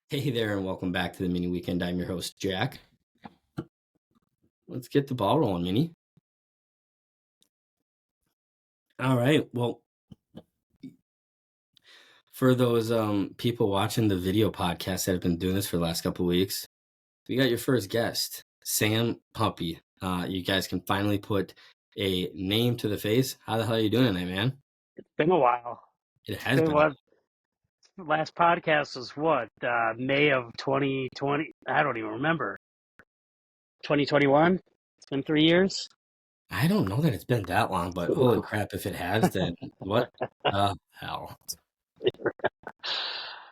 Hey there, and welcome back to the Mini Weekend. I'm your host, Jack. Let's get the ball rolling, Minny. All right. Well, for those people watching the video podcast that have been doing this for the last couple of weeks, we got your first guest, Sam Puppy. You guys can finally put a name to the face. How the hell are you doing tonight, man? It's been a while. It It's has been been a while. what? Last podcast was what? May of 2020. I don't even remember. 2021. It's been 3 years. I don't know that it's been that long, but holy crap, if it has, then what the hell?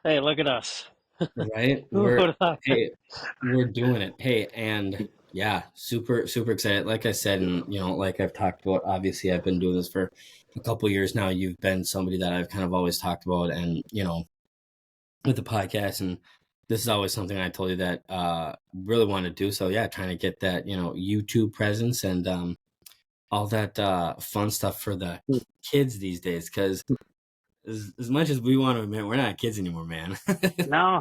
Hey, look at us. Right? Who would have thought? Hey, we're doing it. Hey, and yeah, super excited. Like I said, and like I've talked about, obviously I've been doing this for a couple years now. You've been somebody that I've kind of always talked about, and with the podcast, and this is always something I told you that really want to do. So yeah, trying to get that, YouTube presence and all that fun stuff for the kids these days, because as much as we want to admit, we're not kids anymore, man. No,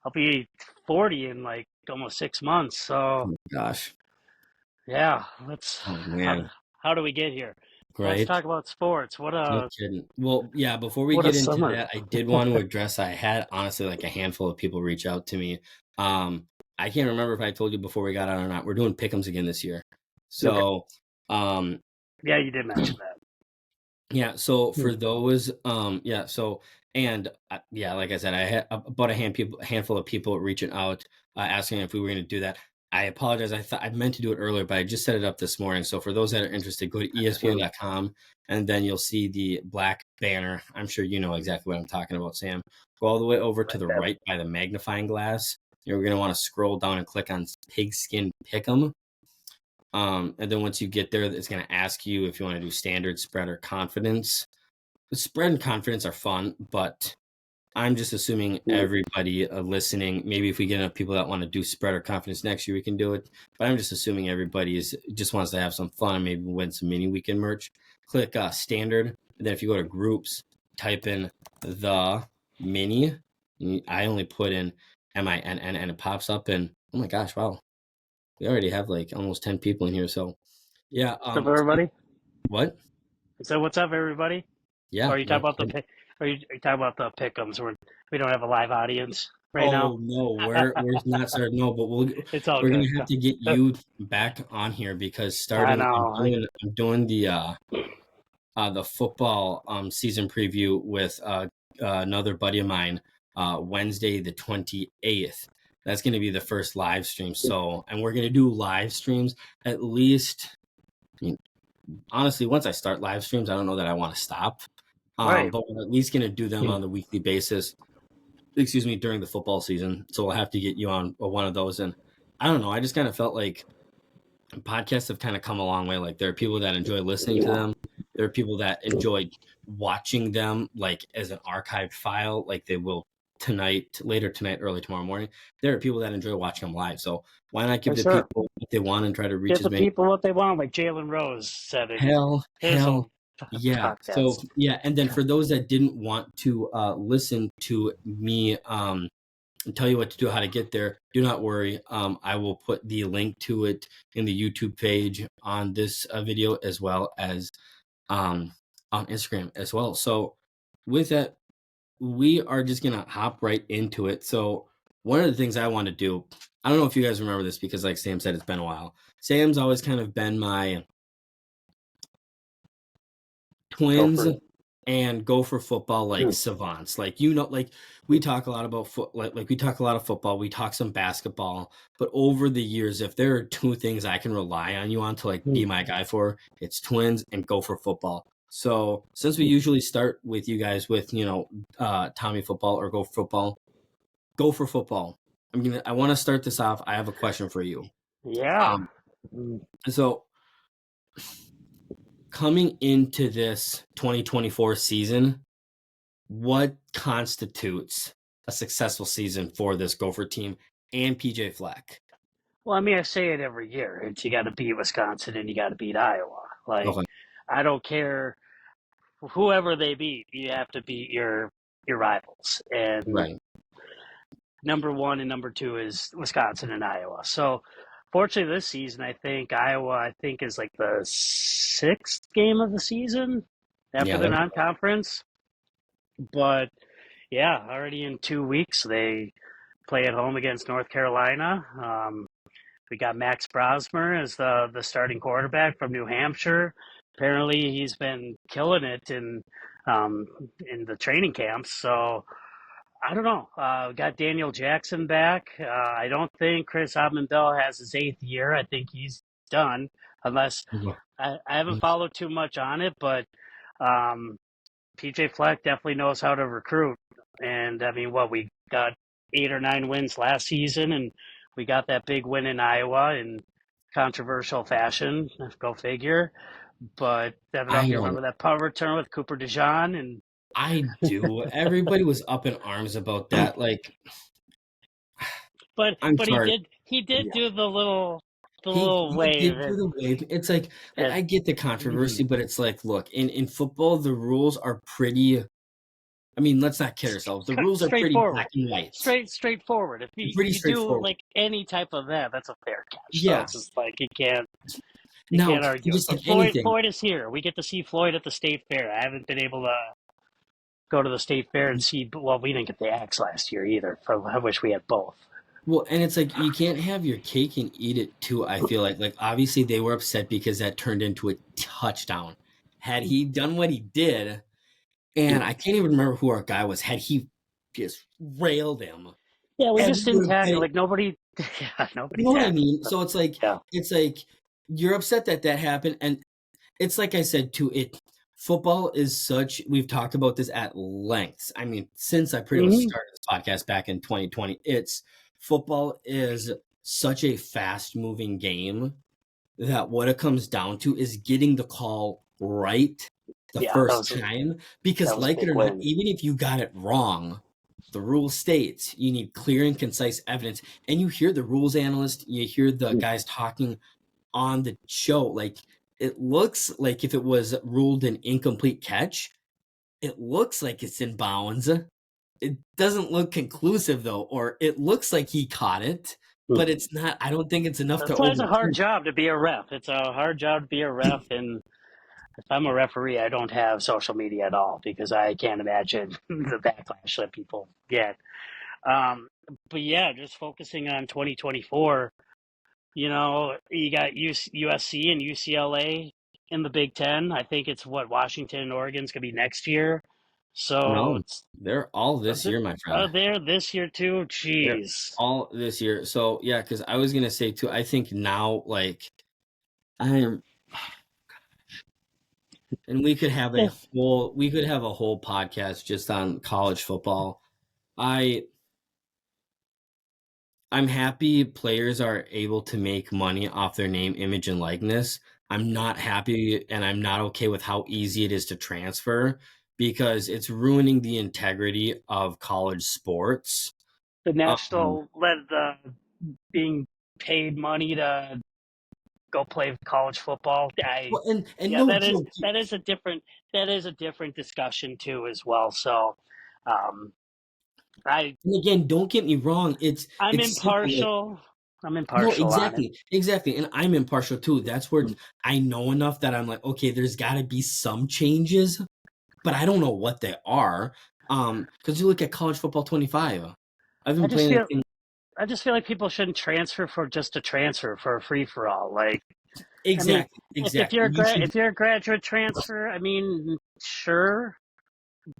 I'll be 40 in like almost 6 months. So Gosh. yeah, let's. Oh How, man. how do we get here? Let's Right? talk about sports. What No a kidding. Well, yeah, before we what a get into summer. that, I did want to address, I had honestly like a handful of people reach out to me. Um, I can't remember if I told you before we got on or not. We're doing pick'ems again this year. Okay. So, um, Yeah, you did mention that. yeah, so for those, yeah, so, and yeah, like I said, I had about a handful of people reaching out, asking if we were going to do that. I apologize. I thought I meant to do it earlier, but I just set it up this morning. So for those that are interested, go to ESPN.com and then you'll see the black banner. I'm sure you know exactly what I'm talking about, Sam. Go all the way over to the right by the magnifying glass. You're going to want to scroll down and click on Pigskin Pick'em. And then once you get there, it's going to ask you if you want to do standard, spread, or confidence. The spread and confidence are fun, but I'm just assuming everybody listening, maybe if we get enough people that want to do spread or confidence next year, we can do it. But I'm just assuming everybody just wants to have some fun and maybe win some mini weekend merch. Click standard. And then if you go to groups, type in the mini. I only put in MINN and it pops up, and oh my gosh, wow. We already have like almost 10 people in here. So yeah. What's up, everybody? What? So what's up, everybody? Yeah. Or are you talking about the pick? Are you talking about the pick'ems where we don't have a live audience right now? Oh no, we're not started. No, but It's all we're good. gonna have to get you back on here because I starting know. I'm doing the football season preview with another buddy of mine Wednesday the 28th. That's gonna be the first live stream. So, and we're gonna do live streams at least. I mean, honestly, once I start live streams, I don't know that I want to stop. Right. But we're at least gonna do them on the weekly basis. Excuse me, during the football season. So we'll have to get you on one of those. And I don't know, I just kind of felt like podcasts have kind of come a long way. Like there are people that enjoy listening to them. There are people that enjoy watching them like as an archived file, like they will later tonight, early tomorrow morning. There are people that enjoy watching them live. So why not give For the sure. people what they want and try to reach Give as the many? people what they want, like Jalen Rose said in Hell. his own Yeah. So podcast. yeah, and then for those that didn't want to listen to me tell you what to do, how to get there, do not worry. I will put the link to it in the YouTube page on this video as well as on Instagram as well. So with that, we are just gonna hop right into it. So one of the things I want to do, I don't know if you guys remember this because like Sam said, it's been a while. Sam's always kind of been my Twins and Gopher football like savants. Like like we talk a lot about like we talk a lot of football, we talk some basketball, but over the years, if there are two things I can rely on you on to like be my guy for, it's Twins and Gopher football. So since we usually start with you guys with Tommy football or Gopher football. I want to start this off. I have a question for you. Yeah. So coming into this 2024 season, what constitutes a successful season for this Gopher team and PJ Fleck? Well, I mean, I say it every year. It's you got to beat Wisconsin and you got to beat Iowa. Like, Okay. I don't care whoever they beat. You have to beat your rivals. And Right. number one and number two is Wisconsin and Iowa. So fortunately this season, I think Iowa, is like the sixth game of the season after Yeah, the they're non-conference. But yeah, already in 2 weeks they play at home against North Carolina. We got Max Brosmer as the starting quarterback from New Hampshire. Apparently, he's been killing it um, in the training camps. So I don't know. We got Daniel Jackson back. I don't think Chris Bell has his eighth year. I think he's done, unless yeah. I haven't followed too much on it. But um, PJ Fleck definitely knows how to recruit. And I mean, what we got 8 or 9 wins last season, and we got that big win in Iowa in controversial fashion. Go figure. But I don't know if I you don't. remember that punt return with Cooper DeJean, and I do. Everybody was up in arms about that. Like, I'm but sorry. he did Yeah. do the He little he wave did do the wave. It's like at I get the controversy, but it's like, look, in football, the rules are pretty. I mean, let's not kid ourselves. The rules are pretty straightforward. black and white, Straightforward. and If pretty you do straightforward. like any type of that, that's a fair catch. So Yeah. it's just like you Now, can't argue it. just But like anything. Floyd is here. We get to see Floyd at the state fair. I haven't been able to go to the state fair and see. Well, we didn't get the axe last year either. So I wish we had both. Well, and it's like you can't have your cake and eat it too. I feel like obviously they were upset because that turned into a touchdown. Had he done what he did, and I can't even remember who our guy was. Had he just railed him, Yeah, we just didn't everyone would tackle pay. like nobody. Yeah, You nobody know what I tackled. mean? So Yeah. it's like you're upset that that happened, and it's like I said too. It football is such. We've talked about this at length. I mean, since I pretty much Hmm. started this podcast back in 2020, it's football is such a fast moving game that what it comes down to is getting the call right the Yeah, first time. Because, that was a like it big or not, win. even if you got it wrong, the rule states you need clear and concise evidence. And you hear the rules analyst, you hear the guys talking on the show. Like, it looks like if it was ruled an incomplete catch, it looks like it's in bounds. It doesn't look conclusive though, or it looks like he caught it, but it's not. I don't think it's enough to That's why it's a hard overturn. job to be a ref. It's a hard job to be a ref, and if I'm a referee, I don't have social media at all because I can't imagine the backlash that people get. Um, but yeah, just focusing on 2024. You got USC and UCLA in the Big Ten. I think it's what Washington and Oregon's gonna be next year. So No, they're all this year, my friend. they're this year too. They're Jeez. all this year. So yeah, because I was gonna say too, I think now like I'm and Yeah. we could have a whole podcast just on college football. I I'm happy players are able to make money off their name, image, and likeness. I'm not happy and I'm not okay with how easy it is to transfer because it's ruining the integrity of college sports. The Um, national led the being paid money to go play college football. well, and Yeah, no joke. that is a different discussion too as well. So, um, I And again, don't get me wrong. I'm It's simple. Like, impartial. I'm no, impartial on it. exactly, and I'm impartial too. That's where I know enough that I'm like, okay, there's got to be some changes, but I don't know what they are. Because you look at college football 25. I've I been just playing that feel thing. I just feel like people shouldn't transfer for just a transfer for a free for all. Like, I mean, if Exactly. You should if you're a graduate transfer, I mean, sure,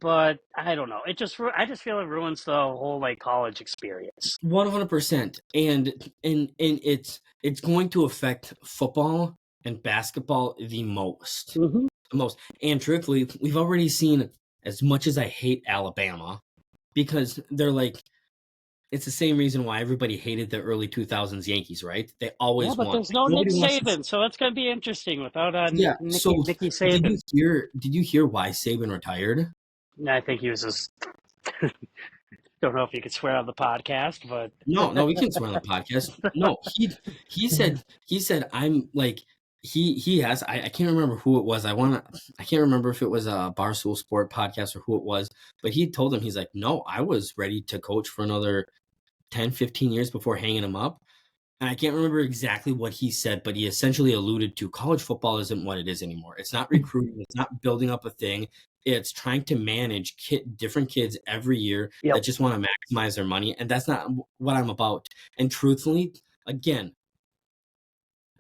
but I don't know. I just feel it ruins the whole like college experience. 100%, and it's going to affect football and basketball Hmm. the most. And truthfully, we've already seen as much as I hate Alabama because they're like it's the same reason why everybody hated the early 2000s Yankees, right? They Yeah, always but won. there's Like, no Nick nobody wants to. Saban, so it's going to be interesting without Yeah. So Nicky Saban. did you hear why Saban retired? I think he was just don't know if you could swear on the podcast, but No, no, we can swear on the podcast. No, he said I'm like he has I can't remember who it was. I can't remember if it was a Barstool Sport podcast or who it was, but he told him he's like, no, I was ready to coach for another 10, 15 years before hanging him up. And I can't remember exactly what he said, but he essentially alluded to college football isn't what it is anymore. It's not recruiting, it's not building up a thing. It's trying to manage different kids every year Yep. that just want to maximize their money. And that's not what I'm about. And truthfully, again,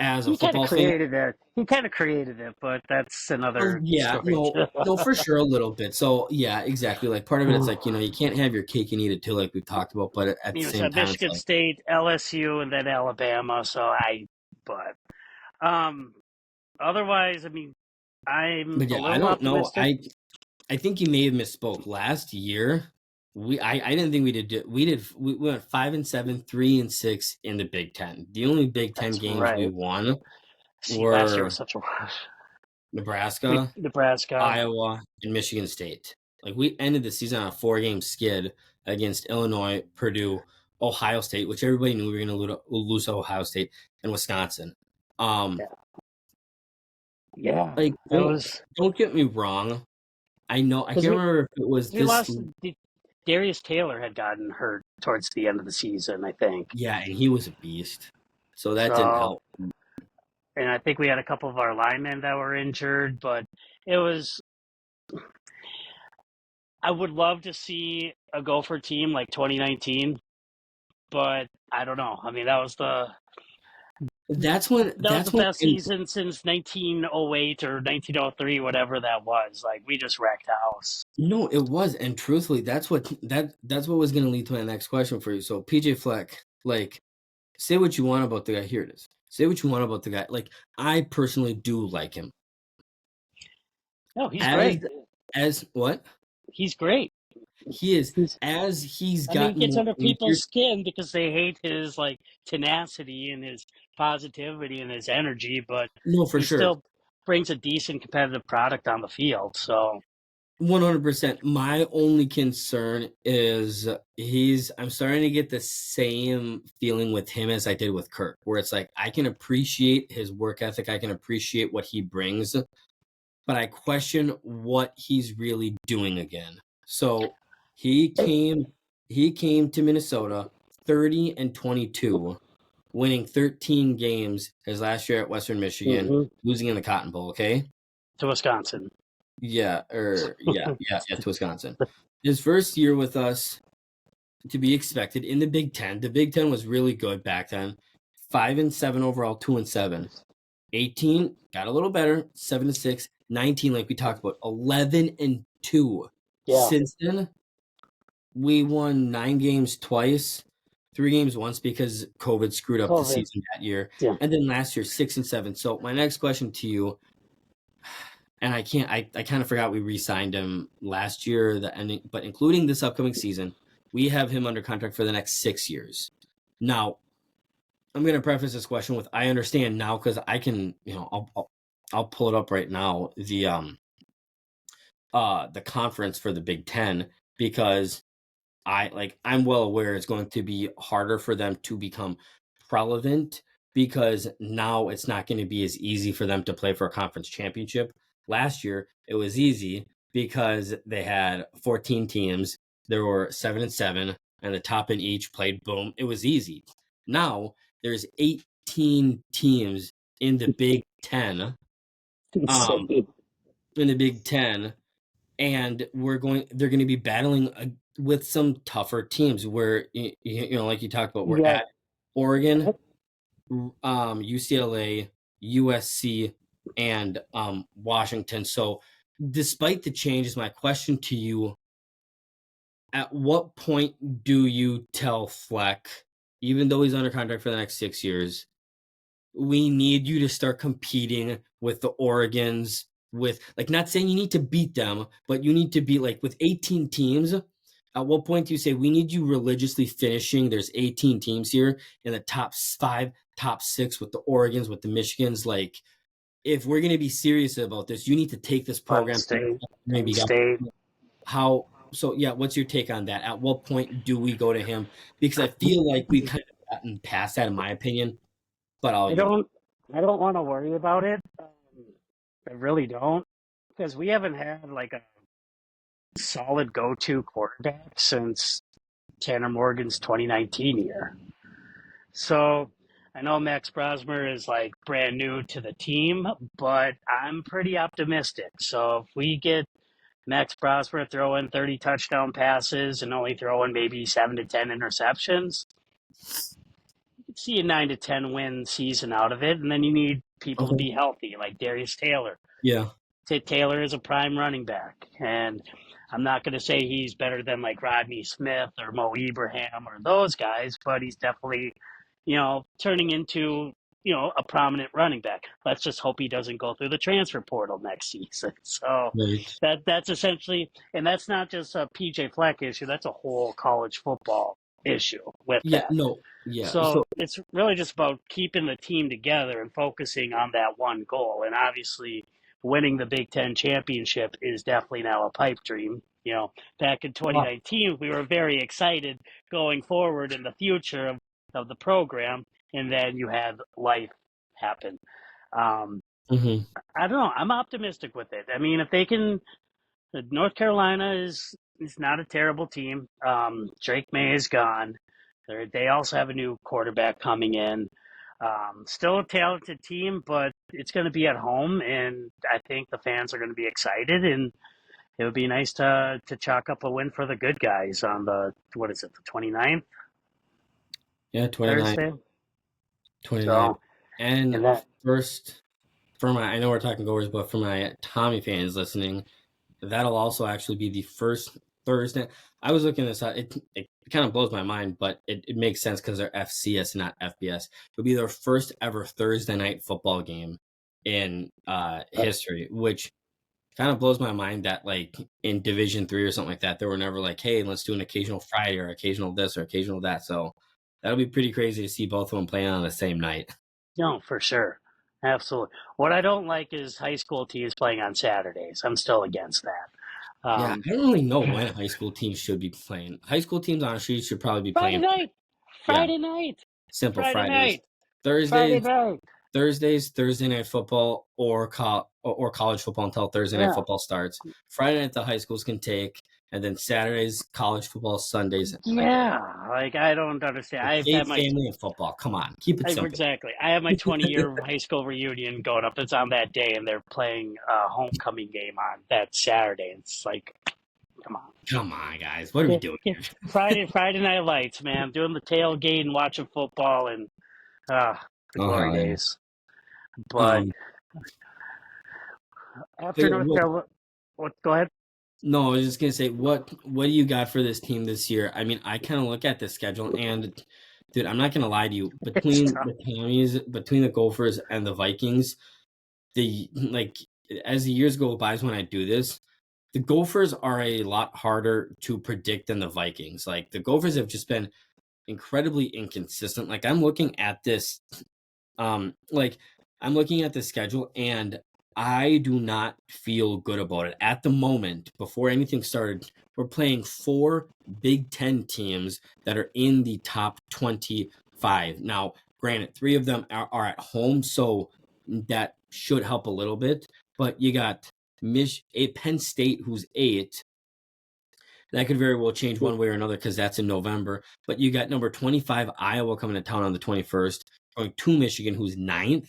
as a He kind of football fan, created it. He kind of created it, but that's well, another yeah, story. no, for sure, a little bit. So, yeah, exactly. Like part of it, it's like, you can't have your cake and eat it too, like we've talked about. But at the He was same at time, it's Michigan like, State, LSU, and then Alabama. But um, otherwise, I mean, I'm but a yeah, I little don't know. optimistic. I think you may have misspoke. Last year, I didn't think we did. We went 5-7, 3-6 in the Big Ten. The only Big Ten That's games we right. won See, last year was were such a rush. Nebraska, Nebraska. Iowa, and Michigan State. Like we ended the season on a 4-game skid against Illinois, Purdue, Ohio State, which everybody knew we were going to lose to Ohio State, and Wisconsin. Um, Yeah, yeah. like That was don't get me wrong. I know I because can't remember if it was we this. lost. Darius Taylor had gotten hurt towards the end of the season, I think. Yeah, and he was a beast, so that didn't So, help. and I think we had a couple of our linemen that were injured, but it was. I would love to see a Gopher team like 2019, but I don't know. I mean, that was the That's when best season since 1908 or 1903, whatever that was. Like we just wrecked house. no, it was, and truthfully, that's what was going to lead to my next question for you. So PJ Fleck, like, say what you want about the guy. Here it is. Say what you want about the guy. Like, I personally do like him No, he's as great. what He's great. he is, He's as he's I mean, it gotten gets more under injured. people's skin because they hate his like tenacity and his positivity and his energy, but No, for he sure. still brings a decent competitive product on the field. So 100%. My only concern is I'm starting to get the same feeling with him as I did with Kirk, where it's like I can appreciate his work ethic, I can appreciate what he brings, but I question what he's really doing again. So he came he came to Minnesota 30-22, winning 13 games his last year at Western Michigan, mhm, losing in the Cotton Bowl, okay? to Wisconsin. Yeah, to Wisconsin. His first year with us, to be expected in the Big Ten. The Big Ten was really good back then. 5-7 overall, 2-7. 18 got a little better, 7-6. 19, like we talked about, 11-2. Yeah, Since then, we won 9 games twice, 3 games once because COVID screwed up the COVID. season that year, Yeah, and then last year 6-7. So my next question to you, and I can't, I kind of forgot we re-signed him last year, the ending, but including this upcoming season, we have him under contract for the next 6 years. Now, I'm going to preface this question with I understand now because I can, I'll pull it up right now, the conference for the Big Ten, because I'm well aware it's going to be harder for them to become relevant because now it's not going to be as easy for them to play for a conference championship. Last year it was easy because they had 14 teams. There were 7-7, and the top in each played. Boom, it was easy. Now there's 18 teams in the Big Ten. Um, insane. in the Big Ten, and they're going to be battling with some tougher teams where like you talked about, we're Yeah, at Oregon, UCLA, USC, and Washington. So despite the changes, my question to you, at what point do you tell Fleck, even though he's under contract for the next 6 years, we need you to start competing with the Oregons, with, like, not saying you need to beat them, but you need to be like with 18 teams. At what point do you say we need you religiously finishing? There's 18 teams here in the top 5, top 6 with the Oregons, with the Michigans. Like, if we're going to be serious about this, you need to take this Penn program to State, Penn maybe State. how. So yeah, what's your take on that? At what point do we go to him? Because I feel like we've kind of gotten past that, in my opinion. But I'll I yield. don't. I don't want to worry about it. I really don't, because we haven't had like a solid go-to quarterback since Tanner Morgan's 2019 year. So I know Max Brosmer is like brand new to the team, but I'm pretty optimistic. So if we get Max Brosmer throwing 30 touchdown passes and only throwing maybe 7 to 10 interceptions, you could see a 9 to 10 win season out of it. And then you need people to Okay. be healthy, like Darius Taylor. Yeah. Taylor is a prime running back, and I'm not going to say he's better than like Rodney Smith or Mo Ibrahim or those guys, but he's definitely, turning into a prominent running back. Let's just hope he doesn't go through the transfer portal next season. So Right. that's essentially, and that's not just a PJ Fleck issue. That's a whole college football issue with Yeah. that. No. Yeah. So So it's really just about keeping the team together and focusing on that one goal. And obviously, winning the Big Ten championship is definitely now a pipe dream. Back in wow. 2019, we were very excited going forward in the future of the program, and then you had life happen. Um, Hmm. I don't know. I'm optimistic with it. I mean, if they can, North Carolina is not a terrible team. Drake May is gone. They also have a new quarterback coming in. Still a talented team, but it's going to be at home, and I think the fans are going to be excited, and it would be nice to chalk up a win for the good guys on the what is it, the 29th, Yeah. 29. Thursday. 29. So, And and that first, for my, I know we're talking Goers, but for my Tommy fans listening, that'll also actually be the first Thursday. I was looking this up. It kind of blows my mind, but it makes sense because they're FCS, not FBS. It'll be their first ever Thursday night football game in history, which kind of blows my mind that like in Division 3 or something like that, they were never like, hey, let's do an occasional Friday or occasional this or occasional that. So that'll be pretty crazy to see both of them playing on the same night. no, for sure, absolutely. What I don't like is high school teams playing on Saturdays. I'm still against that. Yeah, I don't really know when high school teams should be playing. High school teams, honestly, should probably be Friday playing. night, Yeah, Friday night, simple Friday Fridays, night, Friday Thursdays, night. Thursday night football, or college football until Thursday night Yeah, football starts. Friday night the high schools can take, and then Saturdays college football, Sundays like yeah. Like I don't understand. I've had faith, my family, and football. Come on, keep it simple. exactly. I have my 20-year high school reunion going up. It's on that day, and they're playing a homecoming game on that Saturday. It's like, come on. Come on, guys, what are we doing here? Friday night lights, man. Doing the tailgate and watching football and the glory Yeah. days. But Um, but after yeah, North Carolina, what? Go ahead. no, I was just gonna say, what do you got for this team this year? I mean, I kind of look at the schedule, and dude, I'm not gonna lie to you. It's Between tough. the Tommies, between the Gophers and the Vikings, the like as the years go by, when I do this, the Gophers are a lot harder to predict than the Vikings. Like the Gophers have just been incredibly inconsistent. Like like I'm looking at the schedule and I do not feel good about it. At the moment, before anything started, we're playing 4 Big Ten teams that are in the top 25. Now, granted, 3 of them are at home, so that should help a little bit. But you got Penn State, who's 8. That could very well change one way or another because that's in November. But you got number 25 Iowa coming to town on the 21st, going to Michigan, who's 9th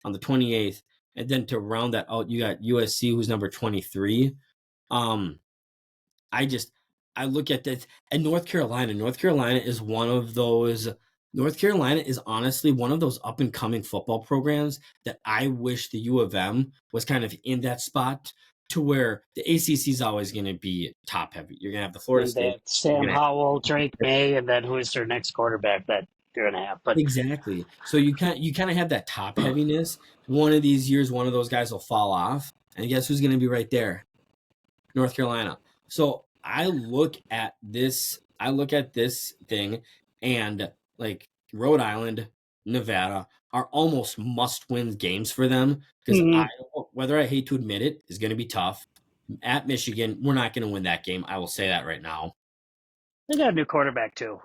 on the 28th, and then to round that out, you got USC, who's number 23. Um, I just I look at this and North Carolina. North Carolina is one of those. North Carolina is honestly one of those up and coming football programs that I wish the U of M was kind of in that spot to where the ACC is always going to be top heavy. You're going to have the Florida And State. that You're Sam going to Howell, Drake May, and then who is their next quarterback that they're gonna have? But exactly. So you kind of have that top heaviness. One of these years, one of those guys will fall off, and guess who's going to be right there? North Carolina. So I look at this. I look at this thing, and like Rhode Island, Nevada are almost must-win games for them because mhm, whether I hate to admit it, is going to be tough. At Michigan, we're not going to win that game. I will say that right now. they got a new quarterback too.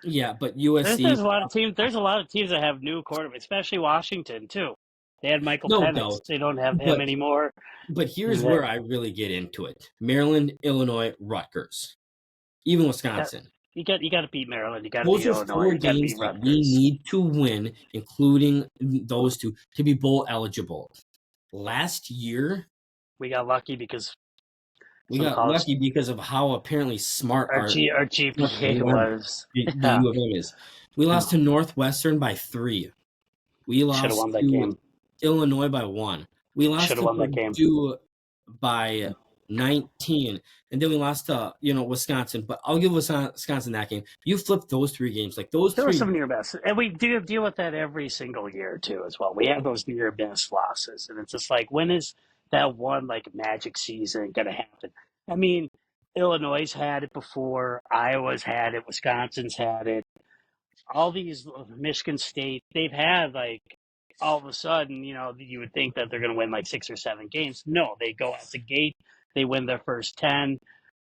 Yeah, but There's USC, a lot of teams. There's a lot of teams that have new quarterbacks, especially Washington too. They had Michael no Penix. doubt. They don't have him But anymore. but here's That, where I really get into it: Maryland, Illinois, Rutgers, even that Wisconsin. you got to beat Maryland. You got to Those beat are Illinois. 4 You got to games beat that we Rutgers. need to win, including those 2, to be bowl eligible. Last year, We got lucky because we some got college lucky because of how apparently smart our smart GPA program was. the Yeah, U of M is. We lost to Northwestern by 3. We should have lost won that to game. Illinois by 1. We Should lost have to won that game. Purdue by 19, and then we lost to Wisconsin. But I'll give Wisconsin that game. You flip those 3 games, like those There were 3. some near misses, and we do deal with that every single year too, as well. We have those near miss losses, and it's just like, when is that one like magic season going to happen? I mean, Illinois had it before, Iowa's had it, Wisconsin's had it. All these, Michigan State, they've had like, all of a sudden, you would think that they're going to win like 6 or 7 games. No, they go out the gate, they win their first 10.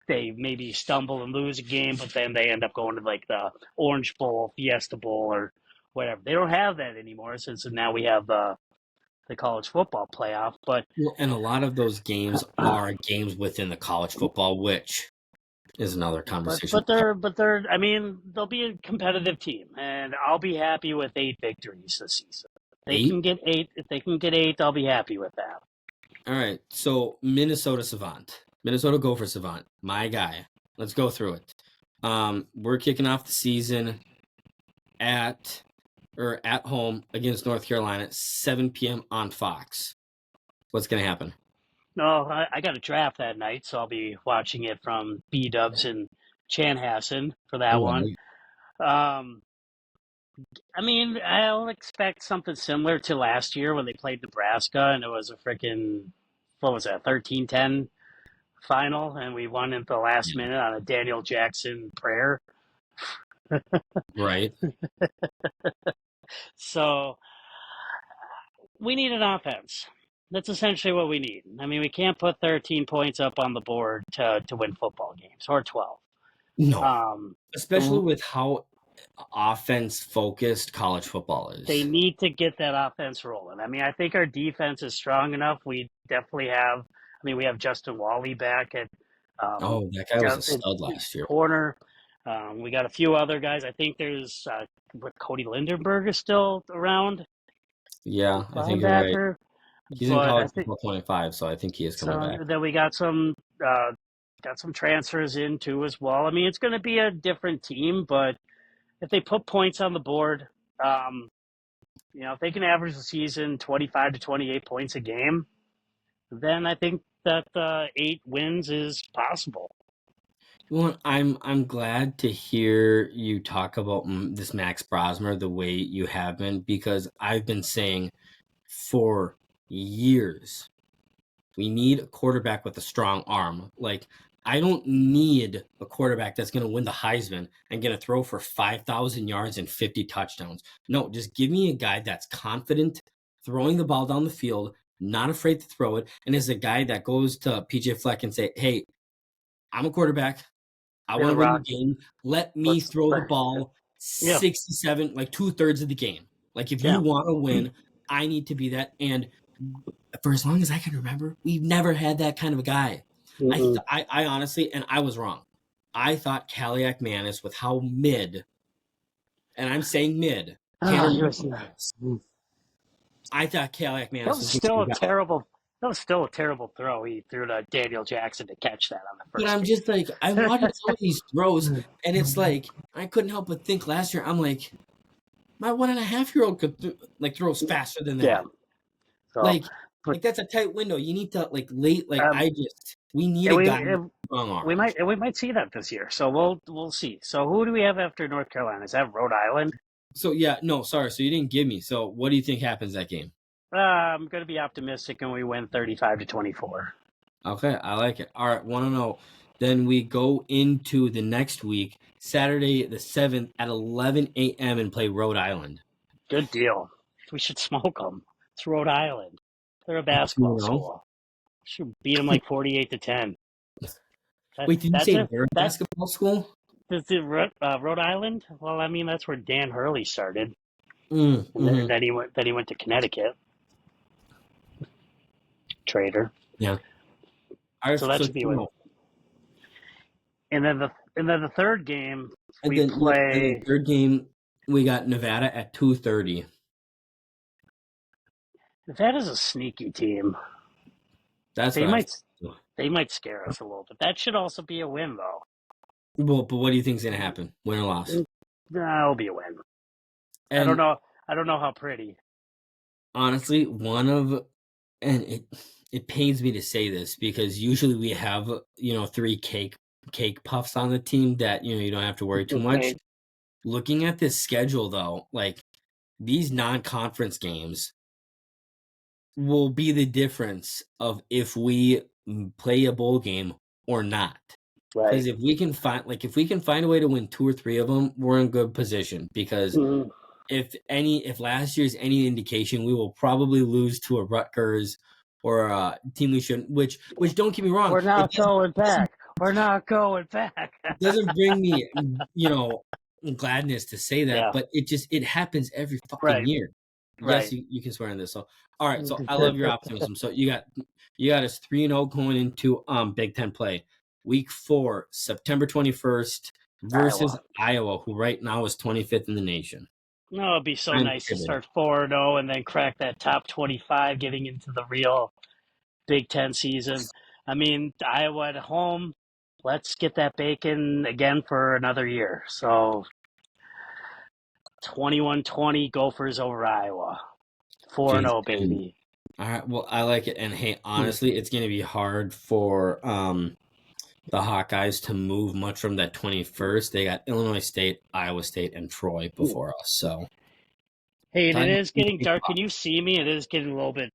They maybe stumble and lose a game, but then they end up going to like the Orange Bowl, Fiesta Bowl, or whatever. They don't have that anymore since now we have the college football playoff. But Well, and a lot of those games are games within the college football, which is another but conversation. but they're but they're I mean, they'll be a competitive team, and I'll be happy with 8 victories this season. They 8. can get 8. If they can get 8, I'll be happy with that. All right. So Minnesota Savant, Minnesota Gopher Savant, my guy. Let's go through it. We're kicking off the season at home against North Carolina at 7 p.m. on Fox. What's going to happen? No, I got a draft that night, so I'll be watching it from B Dubs and Chanhassen for that Oh, I one. like Um, I mean, I'll expect something similar to last year when they played Nebraska, and it was a freaking, what was that, 13-10 final, and we won at the last it. minute on a Daniel Jackson prayer. Right. So we need an offense. That's essentially what we need. I mean, we can't put 13 points up on the board to win football games, or 12. No, Um, especially with how offense focused college football they is. need to get that offense rolling. I mean, I think our defense is strong enough. We definitely have. I mean, we have Justin Wally back at Oh, that guy was a at stud last year. corner. We got a few other guys. I think there's what, Cody Lindenberg is still around, Yeah, I think you're right. linebacker. He's in But I college think football 25, so I think he is coming so. back. Then we got some transfers in too as well. I mean, it's going to be a different team, but if they put points on the board, um, if they can average the season 25 to 28 points a game, then I think that 8 wins is possible. Well, I'm glad to hear you talk about this Max Brosmer the way you have been, because I've been saying for years we need a quarterback with a strong arm. Like, I don't need a quarterback that's going to win the Heisman and going to throw for 5,000 yards and 50 touchdowns. No, just give me a guy that's confident throwing the ball down the field, not afraid to throw it, and is a guy that goes to PJ Fleck and say, "Hey, I'm a quarterback. I want Yeah, to win the Rock. game. Let me Let's. throw the ball Yeah, 67, like 2/3 of the game. Like, if you yeah. want to win, I need to be that." And for as long as I can remember, we've never had that kind of a guy. Mm-mm. I honestly, and I was wrong. I thought Kaliak Manis, with how mid, and I'm saying mid, Oh, Tanner he Mid was. was. I thought Kaliak That Manis was was going to be still a the guy. terrible. That was still a terrible throw he threw to Daniel Jackson to catch that on the But first I'm just like, I'm watching some of these throws, and it's like, I couldn't help but think last year, I'm like, my 1.5-year-old could throws faster than yeah. that. So, Like, but like that's a tight window. You need to late. um, We need and a we guy with and a strong we arm. might see that this year. So we'll see. So who do we have after North Carolina? Is that Rhode Island? So yeah, no, sorry. So you didn't give me. So what do you think happens that game? I'm going to be optimistic, and we win 35-24. Okay, I like it. All right, 1-0. Then we go into the next week, Saturday the 7th at 11 a.m. and play Rhode Island. Good deal. We should smoke them. It's Rhode Island. They're a At basketball 2-0. school. Should beat them like 48-10. Wait, did you That's say it. they're a That basketball school? Is it Rhode Island? Well, I mean, that's where Dan Hurley started, and Mm-hmm. then he went. Then he went to Connecticut. Traitor. Yeah. All right, So that so should be what. 2-0. And then the third game And We then yep, and then play. third game we got Nevada at 2:30. That is a sneaky team. That's They what I might think. they might scare us a little bit. That should also be a win, though. Well, but what do you think is gonna happen? Win or loss? That'll be a win. I don't And know. I don't know how pretty. honestly, one of and it pains me to say this because usually we have, 3 cake puffs on the team that, you don't have to worry too much. Right. Looking at this schedule though, like these non-conference games will be the difference of if we play a bowl game or not. Because Right. if we can find a way to win 2 or 3 of them, we're in good position because Mhm. if last year's any indication, we will probably lose to a Rutgers or a team we shouldn't. Which don't get me wrong, We're not going back. We're not going back. it doesn't bring me gladness to say that, Yeah. but it happens every fucking Right. year. Yes, Right. you can swear on this. So all right, so I love your optimism. So you got us 3-0 going into Big Ten play. Week 4, September 21st versus Iowa. Iowa, who right now is 25th in the nation. No, it'd be so I'm nice to kidding. start 4-0 and then crack that top 25 getting into the real Big Ten season. I mean, Iowa at home. Let's get that bacon again for another year. So 21-20 Gophers over Iowa. 4-0, Jeez, and baby. all right, well, I like it. And hey, honestly, it's gonna be hard for the Hawkeyes to move much from that 21st. They got Illinois State, Iowa State, and Troy before us. So Hey, and it time is getting dark. Can you see me? It is getting a little bit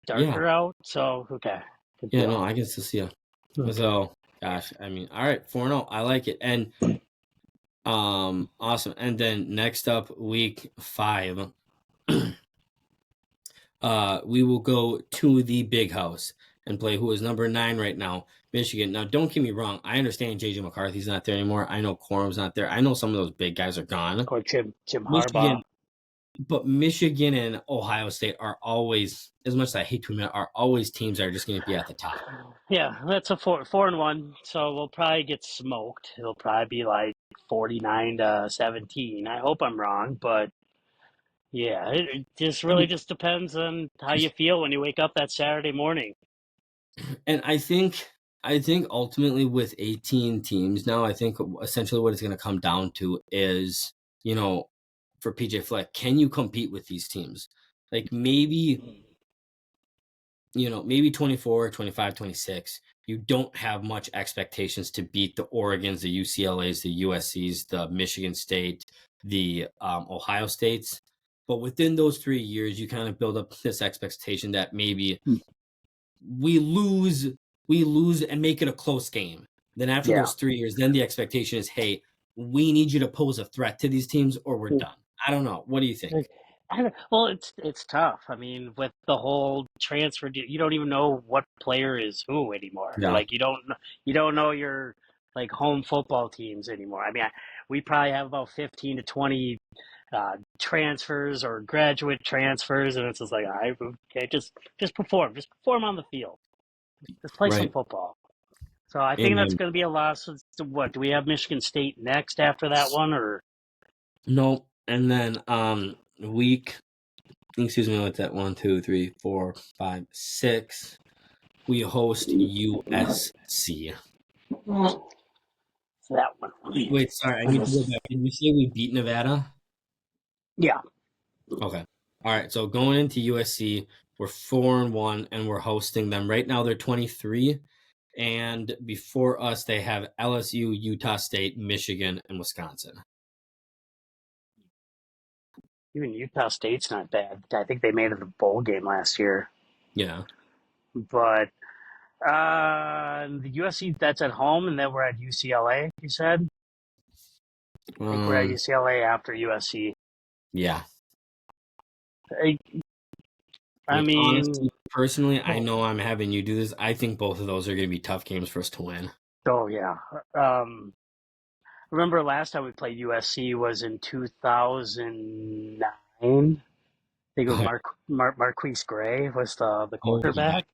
yeah. darker out. So, okay. Good Yeah, no, deal. I can still see you. Okay. So gosh, I mean, all right, 4-0. I like it. And awesome. And then next up, week 5. We will go to the big house and play who is number 9 right now, Michigan. Now, don't get me wrong. I understand JJ McCarthy's not there anymore. I know Quorum's not there. I know some of those big guys are gone. Or Jim Harbaugh. Michigan, but Michigan and Ohio State are always, as much as I hate to admit, are always teams that are just going to be at the top. Yeah, that's a 4-1. So we'll probably get smoked. It'll probably be like 49-17. I hope I'm wrong, but yeah, it just I really mean, just depends on how you feel when you wake up that Saturday morning. and I think ultimately with 18 teams now, I think essentially what it's going to come down to is, for PJ Fleck, can you compete with these teams? Like maybe 24, 25, 26. You don't have much expectations to beat the Oregons, the UCLAs, the USCs, the Michigan State, the Ohio States. But within those 3 years, you kind of build up this expectation that maybe we lose and make it a close game. Then after Yeah. those 3 years, then the expectation is, hey, we need you to pose a threat to these teams or we're done. I don't know. What do you think? Well, it's tough. I mean, with the whole transfer, you don't even know what player is who anymore. Yeah. Like you don't know your like home football teams anymore. I mean, we probably have about 15 to 20 transfers or graduate transfers, and it's just like, I okay, just perform on the field, just play some Right. football. So I think that's Amen. going to be a loss. What do we have Michigan State next after that one, or No. And then week, excuse me, what's that? 1, 2, 3, 4, 5, 6. We host USC. that one? Wait, sorry, I need to go back. Did you say we beat Nevada? Yeah. Okay. All right. So going into USC, we're 4-1, and we're hosting them. Right now, they're 23, and before us, they have LSU, Utah State, Michigan, and Wisconsin. Even Utah State's not bad. I think they made it a bowl game last year. Yeah. But the USC, that's at home, and then we're at UCLA, you said? I think we're at Um. UCLA after USC. Yeah. I, I Like honestly, mean, personally, I know I'm having you do this. I think both of those are going to be tough games for us to win. oh, yeah. Remember last time we played USC was in 2009? I think it was Oh, Marquise Gray was the oh yeah. quarterback.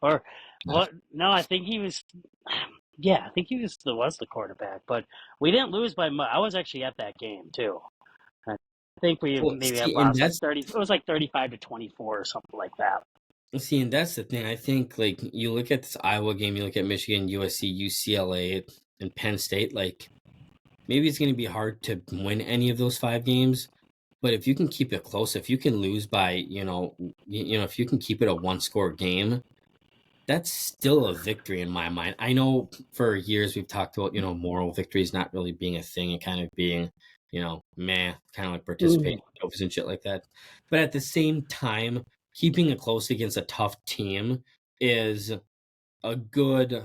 Or what? No, I think he was. Yeah, I think he was the quarterback, but we didn't lose by much. I was actually at that game too. I think we Well, maybe had see, and lost like that's 30. It was like 35-24 or something like that. see, and that's the thing. I think like you look at this Iowa game, you look at Michigan, USC, UCLA, and Penn State. Like maybe it's going to be hard to win any of those 5 games, but if you can keep it close, if you can lose by if you can keep it a one-score game, that's still a victory in my mind. I know for years we've talked about, moral victories not really being a thing and kind of being, meh, kind of like participating Mm. in trophies and shit like that. But at the same time, keeping it close against a tough team is a good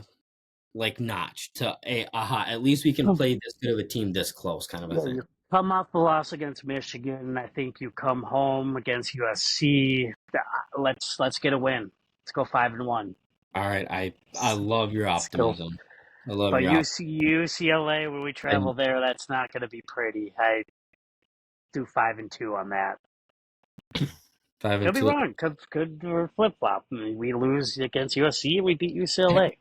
like notch to at least we can play this good of a team this close kind of a Yeah, thing. you come off the loss against Michigan. I think you come home against USC. Let's get a win. Let's go 5-1. All right, I love your Let's go. optimism. I love But your UCLA, when we travel optimism. there, that's not going to be pretty. I do 5-2 on that. Five and Could be two. wrong. Could flip flop. We lose against USC and we beat UCLA.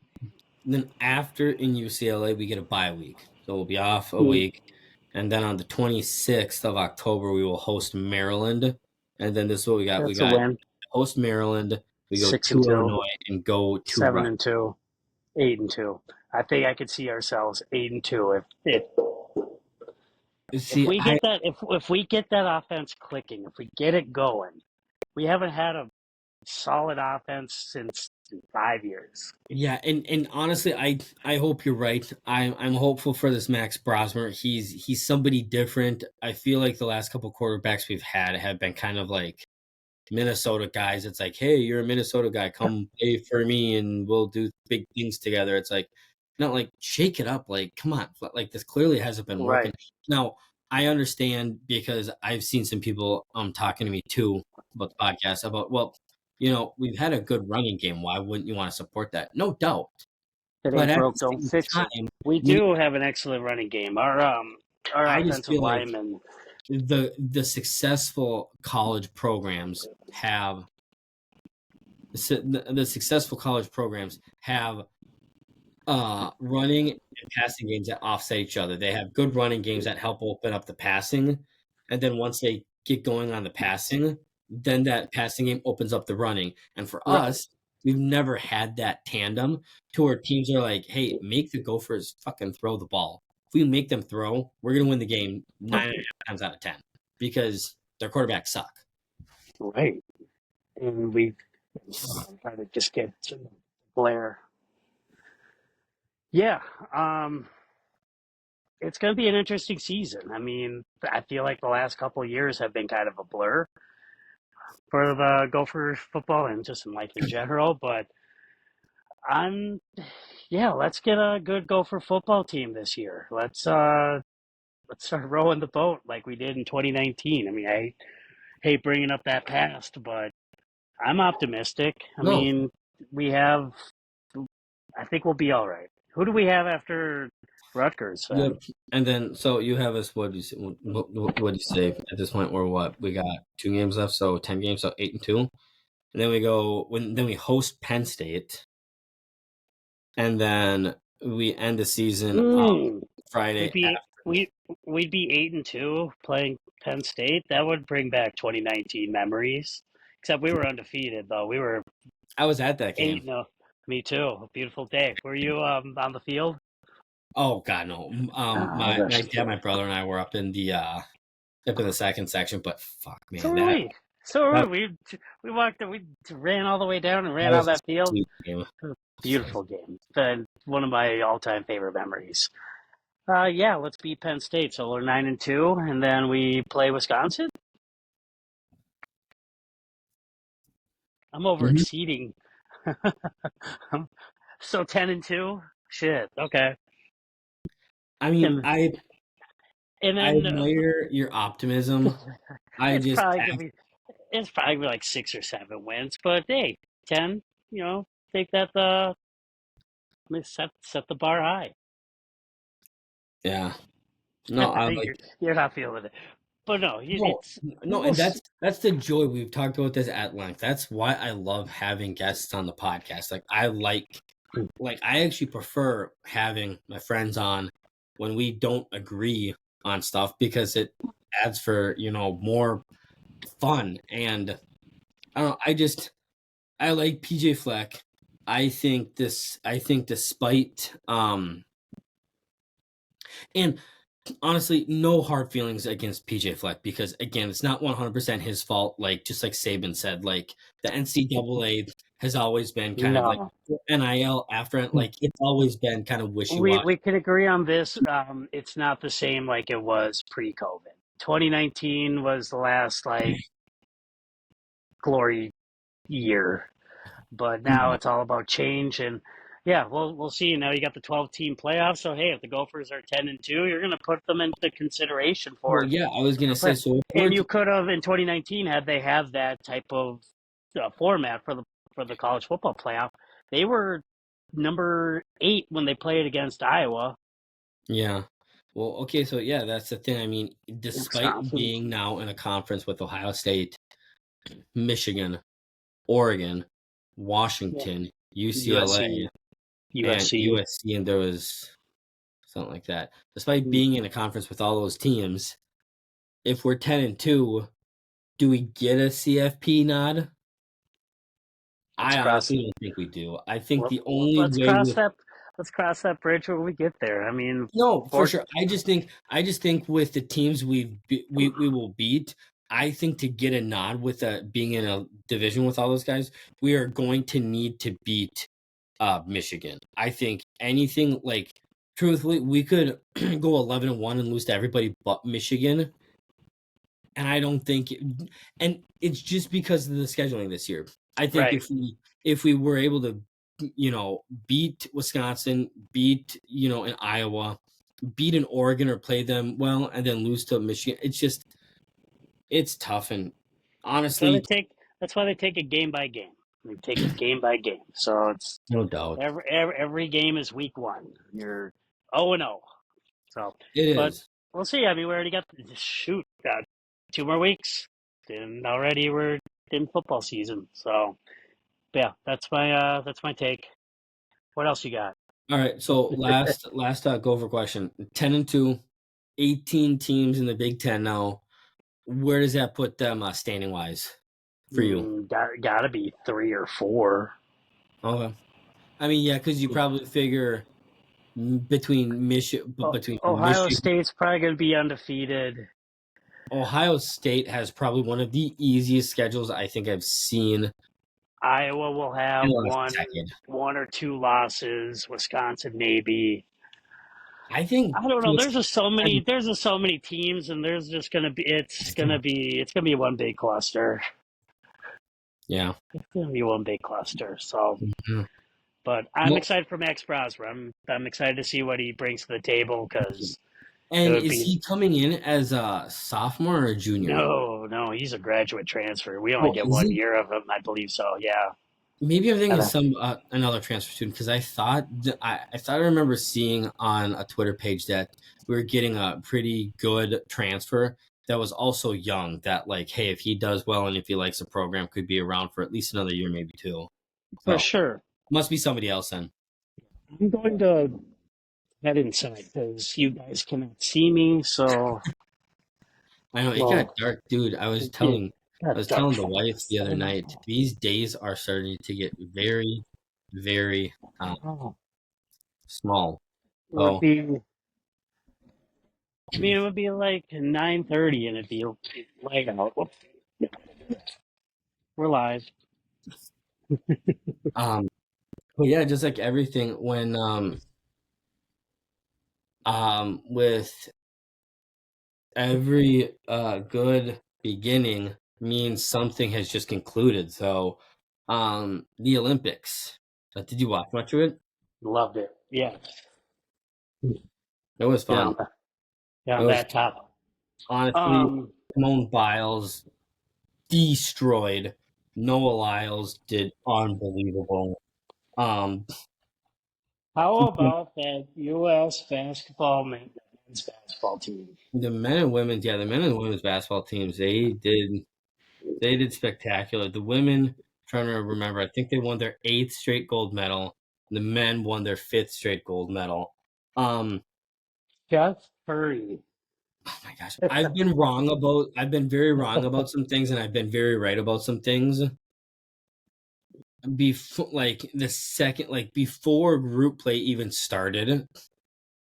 Then after in UCLA, we get a bye week. So we'll be off a Mm. week. And then on the 26th of October, we will host Maryland. And then this is what we got. We That's a got win. host Maryland. We go Six and to two, Illinois and go to 7-2, 8-2. I think I could see ourselves 8-2 if See, we get that if we get that offense clicking, if we get it going. We haven't had a solid offense since 5 years. yeah, and honestly, I hope you're right. I'm hopeful for this Max Brosmer. He's somebody different. I feel like the last couple quarterbacks we've had have been kind of like Minnesota guys. It's like, hey, you're a Minnesota guy, come play for me, and we'll do big things together. It's like, not like shake it up. Like, come on, like this clearly hasn't been working. Right. Now, I understand because I've seen some people talking to me too about the podcast about we've had a good running game. Why wouldn't you want to support that? No doubt, If it but ain't at broke, the don't same fix it. time, We we do have an excellent running game. Our I just offensive feel like linemen. the successful college programs have the successful college programs have running and passing games that offset each other. They have good running games that help open up the passing, and then once they get going on the passing, then that passing game opens up the running. And for Right. us, we've never had that tandem to where teams are like, "Hey, make the Gophers fucking throw the ball. If we make them throw, we're gonna win the game 9.5 times out of 10 because their quarterbacks suck." Right. And we try to just get to Blair. Yeah. It's going to be an interesting season. I mean, I feel like the last couple of years have been kind of a blur for the Gopher football and just in life in general. But I'm, yeah, let's get a good Gopher football team this year. Let's start rowing the boat like we did in 2019. I mean, I hate bringing up that past, but I'm optimistic. I No, mean, we have, I think we'll be all right. Who do we have after Rutgers then? yep. And then so you have us. What do you say? What do you say at this point? We're what we got 2 games left, so 10 games, so 8-2. And then we go then we host Penn State, and then we end the season Hmm. We'd Friday be after. we we'd be 8-2 playing Penn State. That would bring back 2019 memories. Except we were undefeated though. We were I was at that game. 8. No, me too. A beautiful day. Were you on the field? Oh God, no. Oh, My that's dad, my brother, and I were up in the second section, but fuck, so man, were that we. So were that, we. We walked. We ran all the way down and that ran out was a that field. sweet game. Beautiful game. And one of my all-time favorite memories. Yeah, let's beat Penn State. So we're 9-2, and then we play Wisconsin. I'm over Mhm. exceeding. So 10-2. Shit. Okay. I mean, And and I then admire your optimism. I it's just probably gonna be it's probably gonna be like 6 or 7 wins, but hey, 10. Take that set the bar high. yeah. No, I I think like you're not feeling it, but no, no, it's no, we'll and see. that's the joy. We've talked about this at length. That's why I love having guests on the podcast. Like I like like, I actually prefer having my friends on when we don't agree on stuff because it adds for, more fun, and I don't know, I like PJ Fleck. I think despite, and honestly, no hard feelings against PJ Fleck because again, it's not 100% his fault. Like just like Saban said, like the NCAA has always been kind of like No, NIL after it, like it's always been kind of wishy we washy. we can agree on this. It's not the same like it was pre-COVID. 2019 was the last like glory year, but now Yeah. it's all about change. And yeah, we'll see. Now you got the 12-team playoffs. So hey, if the Gophers are 10-2, you're going to put them into consideration Well, for yeah, I was gonna say play. so. If we're And you could have in 2019 had they have that type of format for the college football playoff. They were number 8 when they played against Iowa, yeah. Well, okay, so yeah, that's the thing. I mean, despite Wisconsin, being now in a conference with Ohio State, Michigan, Oregon, yeah, Washington, UCLA, USC, and USC. USC, and there was something like that. Despite being in a conference with all those teams, if we're 10-2, do we get a CFP nod? Let's I cross. honestly don't think we do. I think the Well, only let's way cross with that. Let's cross that bridge when we get there. I mean, no, for four. sure. I just think with the teams we will beat, I think to get a nod with being in a division with all those guys, we are going to need to beat Michigan. I think anything like truthfully, we could go 11-1 and lose to everybody but Michigan. And I don't think and it's just because of the scheduling this year. I think Right. if we were able to, beat Wisconsin, beat, in Iowa, beat an Oregon or play them well, and then lose to Michigan, it's tough. And That's why they honestly, take. That's why they take it game by game. They take it game by game. So it's no doubt. every game is week one. You're 0-0. So, It but is. we'll see. I mean, we already got shoot got 2 more weeks, and already we're in football season. So yeah, that's my take. What else you got? All right. So last Gopher question. 10-2, 18 teams in the Big Ten now. Where does that put them standing wise for you? Gotta be 3 or 4. Okay. I mean, yeah, because you probably figure between Ohio Michigan, State's probably gonna be undefeated. Ohio State has probably one of the easiest schedules I think I've seen Iowa will in have the last one decade. one or two losses. Wisconsin maybe. I think I don't know. There's just so many. Wisconsin, There's just so many teams, and there's just gonna be. It's gonna be one big cluster. yeah. It's gonna be one big cluster. So, Mhm. but I'm Well, excited for Max Brosmer. I'm excited to see what he brings to the table because it and would is be he coming in as a sophomore or a junior? no. He's a graduate transfer. We only Oh, get is one he? year of him, I believe. So yeah. Maybe I'm thinking of Gotta- some another transfer student because I thought I remember seeing on a Twitter page that we were getting a pretty good transfer that was also young. That like, hey, if he does well and if he likes the program, could be around for at least another year, maybe two. For So sure. must be somebody else then. I'm going to head inside because you guys cannot see me. So, I know it got well, dark, dude. I was it telling I got was dark telling the wife the fast. other night. These days are starting to get very, very Oh, small. it would So be. I mean, it would be like 9:30, and it'd be light out. Whoops. We're live. um, but yeah, just like everything when with every good beginning means something has just concluded. So the Olympics. Did you watch much of it? Loved it. Yeah. It was Get fun. on that. Get It on was that top. honestly Um, Simone Biles destroyed. Noah Lyles did unbelievable. Um, how about that U.S. men's basketball team? the men and women's basketball teams, they did spectacular. The women, trying to remember, I think they won their eighth straight gold medal. The men won their 5th straight gold medal. Um, Jeff Curry. oh my gosh, I've been very wrong about some things, and I've been very right about some things. Before, like the second, like before group play even started,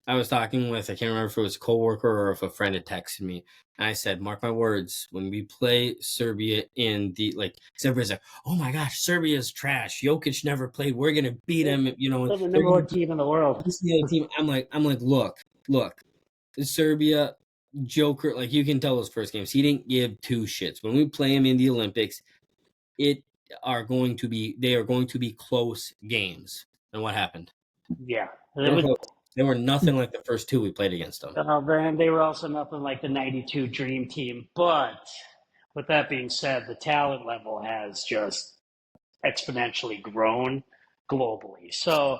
I was talking with, I can't remember if it was a coworker or if a friend had texted me. And I said, mark my words, when we play Serbia in the, like, 'cause everybody's like, oh my gosh, Serbia's trash. Jokic never played. We're going to beat him, you know, and They're the they're number going to one beat team in the world. the other team. I'm like, look, Serbia, Joker, like you can tell those first games, he didn't give two shits. When we play him in the Olympics, they are going to be close games. And what happened? Yeah, They it were was. close. They were nothing like the first two we played against them. Then they were also nothing like the '92 Dream Team. But with that being said, the talent level has just exponentially grown globally. So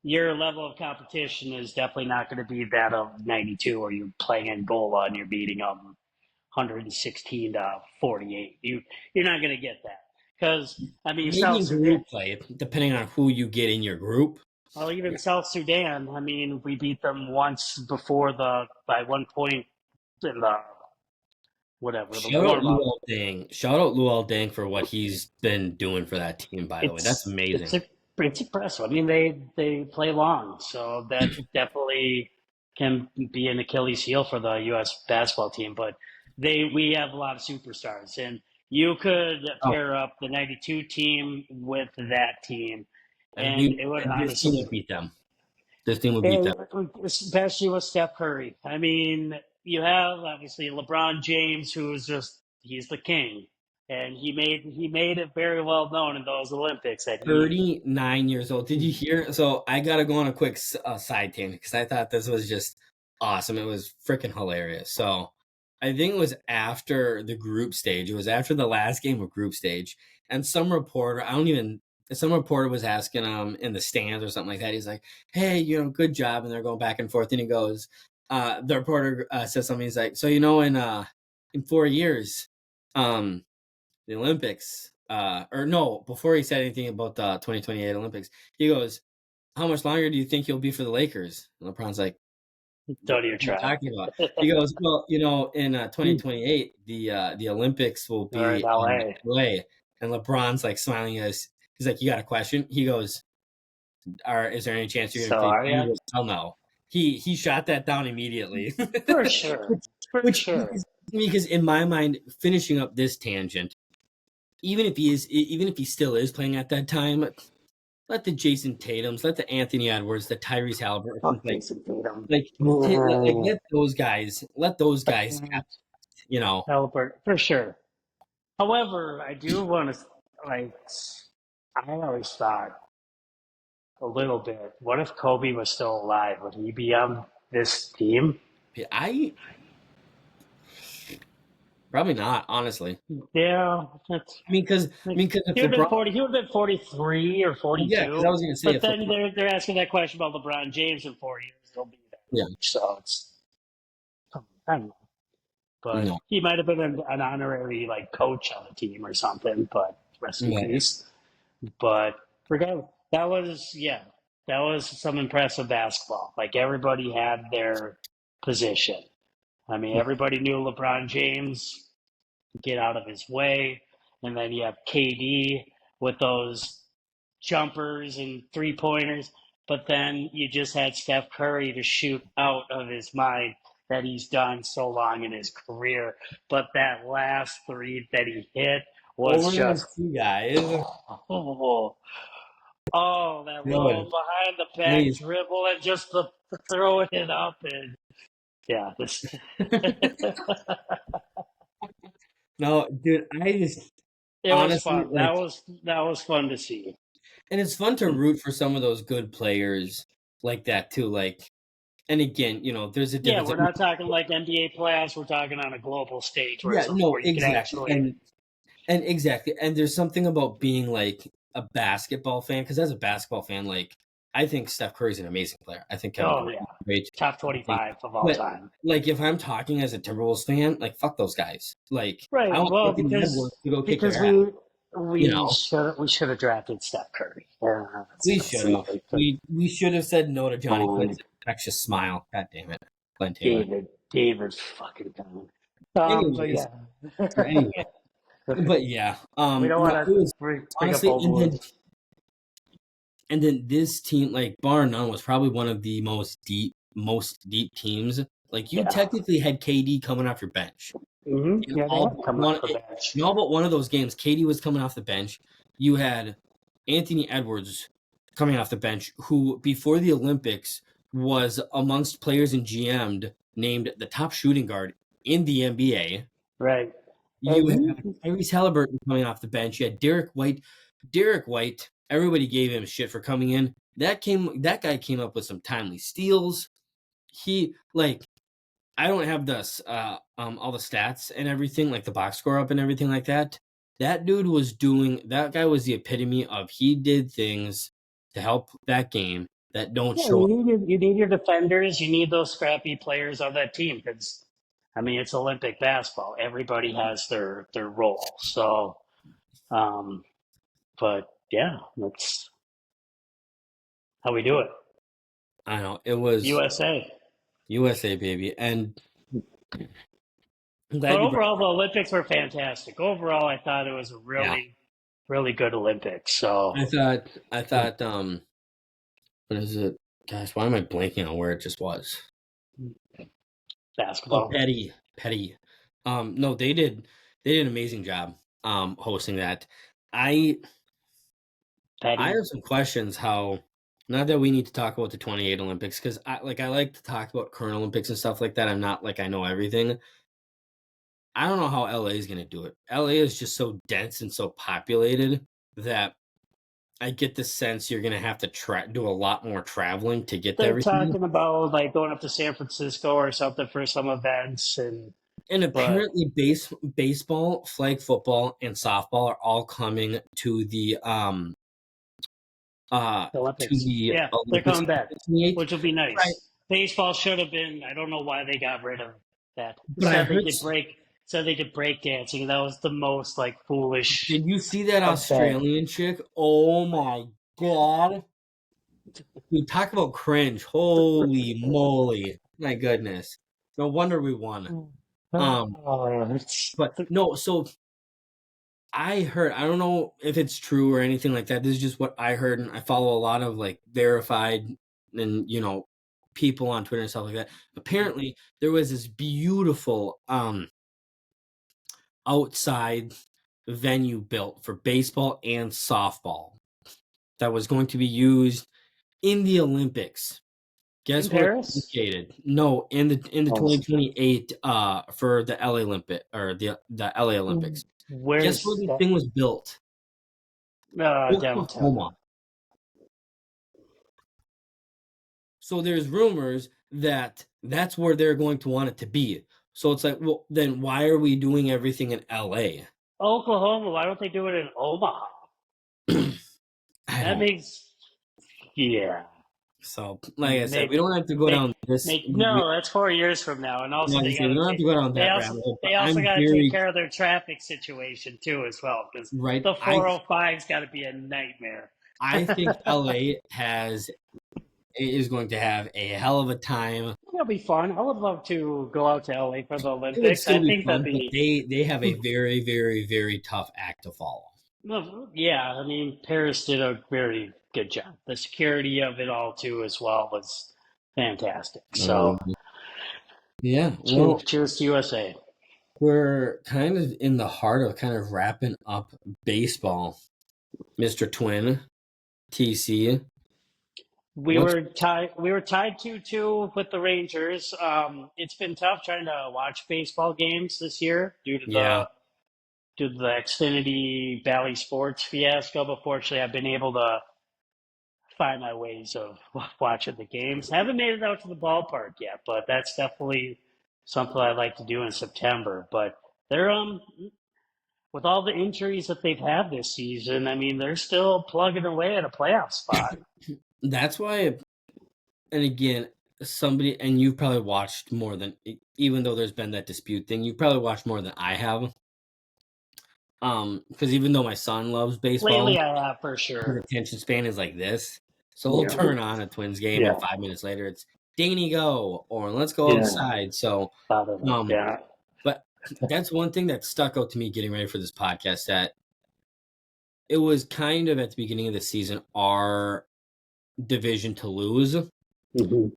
your level of competition is definitely not going to be that of '92, where you're playing Angola and you're beating them 116 to 48. You're not going to get that because I mean Maybe South in Sudan. group play, depending on who you get in your group. Well, even South Sudan. I mean, we beat them once before by 1 point in the whatever the Shout out warm up. Luol Deng. Shout out Luol Deng for what he's been doing for that team, by the way. That's It's amazing. it's it's impressive. I mean, they play long, so that definitely can be an Achilles heel for the U.S. basketball team. But we have a lot of superstars, and you could Oh, pair up the '92 team with that team, and and it would this team honestly, would beat them. This team would beat them. especially with Steph Curry. I mean, you have obviously LeBron James, who's just he's the king, and he made it very well known in those Olympics that he 39 years old. Did you hear? So I got to go on a quick side tangent because I thought this was just awesome. It was freaking hilarious. So I think it was after the group stage. It was after the last game of group stage. And some reporter was asking him in the stands or something like that. He's like, hey, you know, good job. And they're going back and forth. And he goes, the reporter says something. He's like, so, you know, in 4 years, the Olympics, or no, before he said anything about the 2028 Olympics, he goes, how much longer do you think you'll be for the Lakers? And LeBron's like, what don't even are you try. talking about? He goes, well, you know, in 2028, the Olympics will Or in be in LA. LA. And LeBron's like smiling at us. He's like, you got a question? He goes, is there any chance you're going So to play? are He you? goes, hell no. He shot that down immediately. For sure. For which sure. because in my mind, finishing up this tangent, even if he still is playing at that time, let the Jason Tatums, let the Anthony Edwards, the Tyrese Halliburton, Fuck Jason Tatum. let those guys have, you know. Albert, for sure. However, I do want to, like, I always thought a little bit, what if Kobe was still alive? Would he be on this team? I probably not, honestly. Yeah, that's I mean, because if he would have been LeBron, 40. He would have been 43 or yeah, because I 42. was going to say But if then LeBron, they're asking that question about LeBron James in 4 years. He'll be that yeah, age. So it's I don't know. But no, he might have been an honorary like coach on the team or something. But rest in yeah, peace. But regardless, that was some impressive basketball. Like everybody had their position. I mean, yeah. everybody knew LeBron James get out of his way, and then you have KD with those jumpers and 3 pointers. But then you just had Steph Curry to shoot out of his mind that he's done so long in his career. But that last three that he hit was Over just those two guys, oh, oh that little dude, behind the back please. dribble and just the throwing it up and yeah, this No, dude, I just it was honestly fun. like, That was fun to see. and it's fun to root for some of those good players like that too. Like, and again, you know, there's a Yeah, difference. we're not talking like NBA playoffs. We're talking on a global stage Yeah, no, where you can exactly, actually. and exactly, and there's something about being like a basketball fan because as a basketball fan, like I think Steph Curry's an amazing player. I think Kevin Oh Durant's yeah, great. top I think, 25 of all but time. like if I'm talking as a Timberwolves fan, like fuck those guys. Like I Right. want Well, Anthony Edwards to go kick because their ass. We should have drafted Steph Curry. We That's should have. another thing. We should have said no to Johnny Um, Quinn's infectious smile. God damn it, Glenn Taylor. David's fucking done. But Anyways, yeah, anyway, but yeah, we don't no, want it was to bring up honestly, old wounds. and then this team, like bar none, was probably one of the most deep teams. Like you Yeah. technically had KD coming off your bench. Yeah, they have come off the bench. In all but one of those games, KD was coming off the bench. You had Anthony Edwards coming off the bench, who before the Olympics was amongst players and GM'd named the top shooting guard in the NBA. Right. You had Tyrese Halliburton coming off the bench. You had Derek White. Derek White, everybody gave him shit for coming in. That guy came up with some timely steals. He like I don't have this all the stats and everything, like the box score up and everything like that. That guy was the epitome of he did things to help that game that don't Yeah, show up. you need your defenders. You need those scrappy players on that team because, I mean, it's Olympic basketball. Everybody has their role. So, um, but yeah, that's how we do it. I know it was USA. USA baby, and I'm But glad you brought overall, the Olympics were fantastic. Overall, I thought it was a yeah. really good Olympics. So, I thought what is it? Gosh, why am I blanking on where it just was? Oh, basketball. Petty. No, they did an amazing job hosting that. I I Petty. have some questions how not that we need to talk about the 28 Olympics because I like to talk about current Olympics and stuff like that. I'm not like I know everything. I don't know how LA is going to do it. LA is just so dense and so populated that I get the sense you're going to have to do a lot more traveling to get to They're everything. talking about like going up to San Francisco or something for some events, and And but apparently, baseball, flag football, and softball are all coming the to Olympics. the Yeah, they're Olympics coming in back, 2028. which will be Right. nice. Baseball should have been. I don't know why they got rid of that. But I heard. Said they could break dancing. That was the most like foolish Did you see that event. Australian chick? Oh my god! We talk about cringe. Holy moly! My goodness. No wonder we won. Um, It's but no. So I heard. I don't know if it's true or anything like that. This is just what I heard, and I follow a lot of like verified and people on Twitter and stuff like that. Apparently, there was this beautiful outside venue built for baseball and softball that was going to be used in the Olympics. in Guess where it's Paris. located? No, in the Oh, 2028 for the LA Olympic or the LA Olympics. Guess where where's the that? thing was built? Downtown. Oklahoma. So there's rumors that that's where they're going to want it to be. So it's like, well, then why are we doing everything in LA? Oklahoma. Why don't they do it in Omaha? I That don't. makes yeah. So, like I said, we Make don't have to go down this. no. That's 4 years from now, and also Like I they said, got we to don't have take. to go down that rabbit hole. But They also I'm got to take very care of their traffic situation too, as well, because right. the 405's got to be a nightmare. I think LA is going to have a hell of a time. It'll be fun. I would love to go out to LA for the It would Olympics. still I be think that'd fun, but be they have a very, very, very tough act to follow. well, yeah. I mean, Paris did a very good job. The security of it all too, as well, was fantastic. So, Yeah, well, cheers to USA. we're kind of in the heart of kind of wrapping up baseball, Mr. Twin, TC. We What's were tied. We were tied 2-2 with the Rangers. It's been tough trying to watch baseball games this year yeah, due to the Xfinity Valley Sports fiasco. But fortunately, I've been able to find my ways of watching the games. Haven't made it out to the ballpark yet, but that's definitely something I'd like to do in September. But they're with all the injuries that they've had this season. I mean, they're still plugging away at a playoff spot. that's why. And again, somebody and you've probably watched more than even though there's been that dispute thing, you probably watched more than I have. Because even though my son loves baseball, Lately, I have for his sure. attention span is like this. So we'll Yeah, turn on a Twins game, and yeah, 5 minutes later, it's Danny go, or let's go yeah. outside. So, Thought of it. um, Yeah. but that's one thing that stuck out to me getting ready for this podcast. That it was kind of at the beginning of the season our division to lose, Hmm.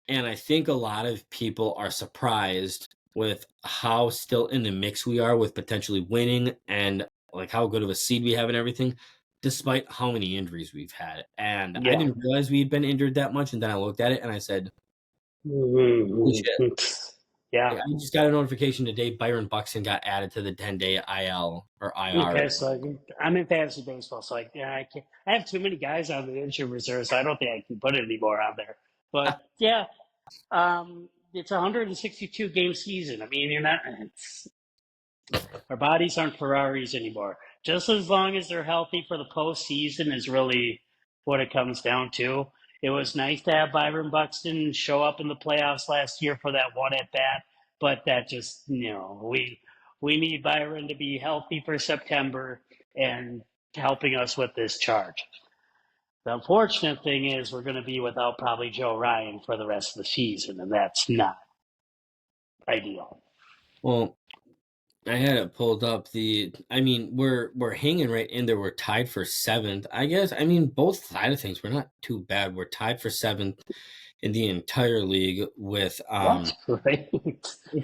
and I think a lot of people are surprised with how still in the mix we are with potentially winning and like how good of a seed we have and everything, despite how many injuries we've had. And I Yeah. didn't realize we'd been injured that much. And then I looked at it and I said, holy Hmm. shit. Yeah. I just got a notification today Byron Buxton got added to the 10-day IL or IR. Okay, so I'm in fantasy baseball, so yeah, I can't. I have too many guys on the injured reserve, so I don't think I can put any more on there. But yeah, it's a 162 game season. I mean, you're not. Our bodies aren't Ferraris anymore. Just as long as they're healthy for the postseason is really what it comes down to. It was nice to have Byron Buxton show up in the playoffs last year for that one at bat, but that just we need Byron to be healthy for September and helping us with this charge. The unfortunate thing is we're going to be without probably Joe Ryan for the rest of the season, and that's not ideal. Well, I had it pulled up. I mean, we're hanging right in there. We're tied for seventh. I guess. I mean, both side of things, we're not too bad. We're tied for seventh in the entire league with That's great.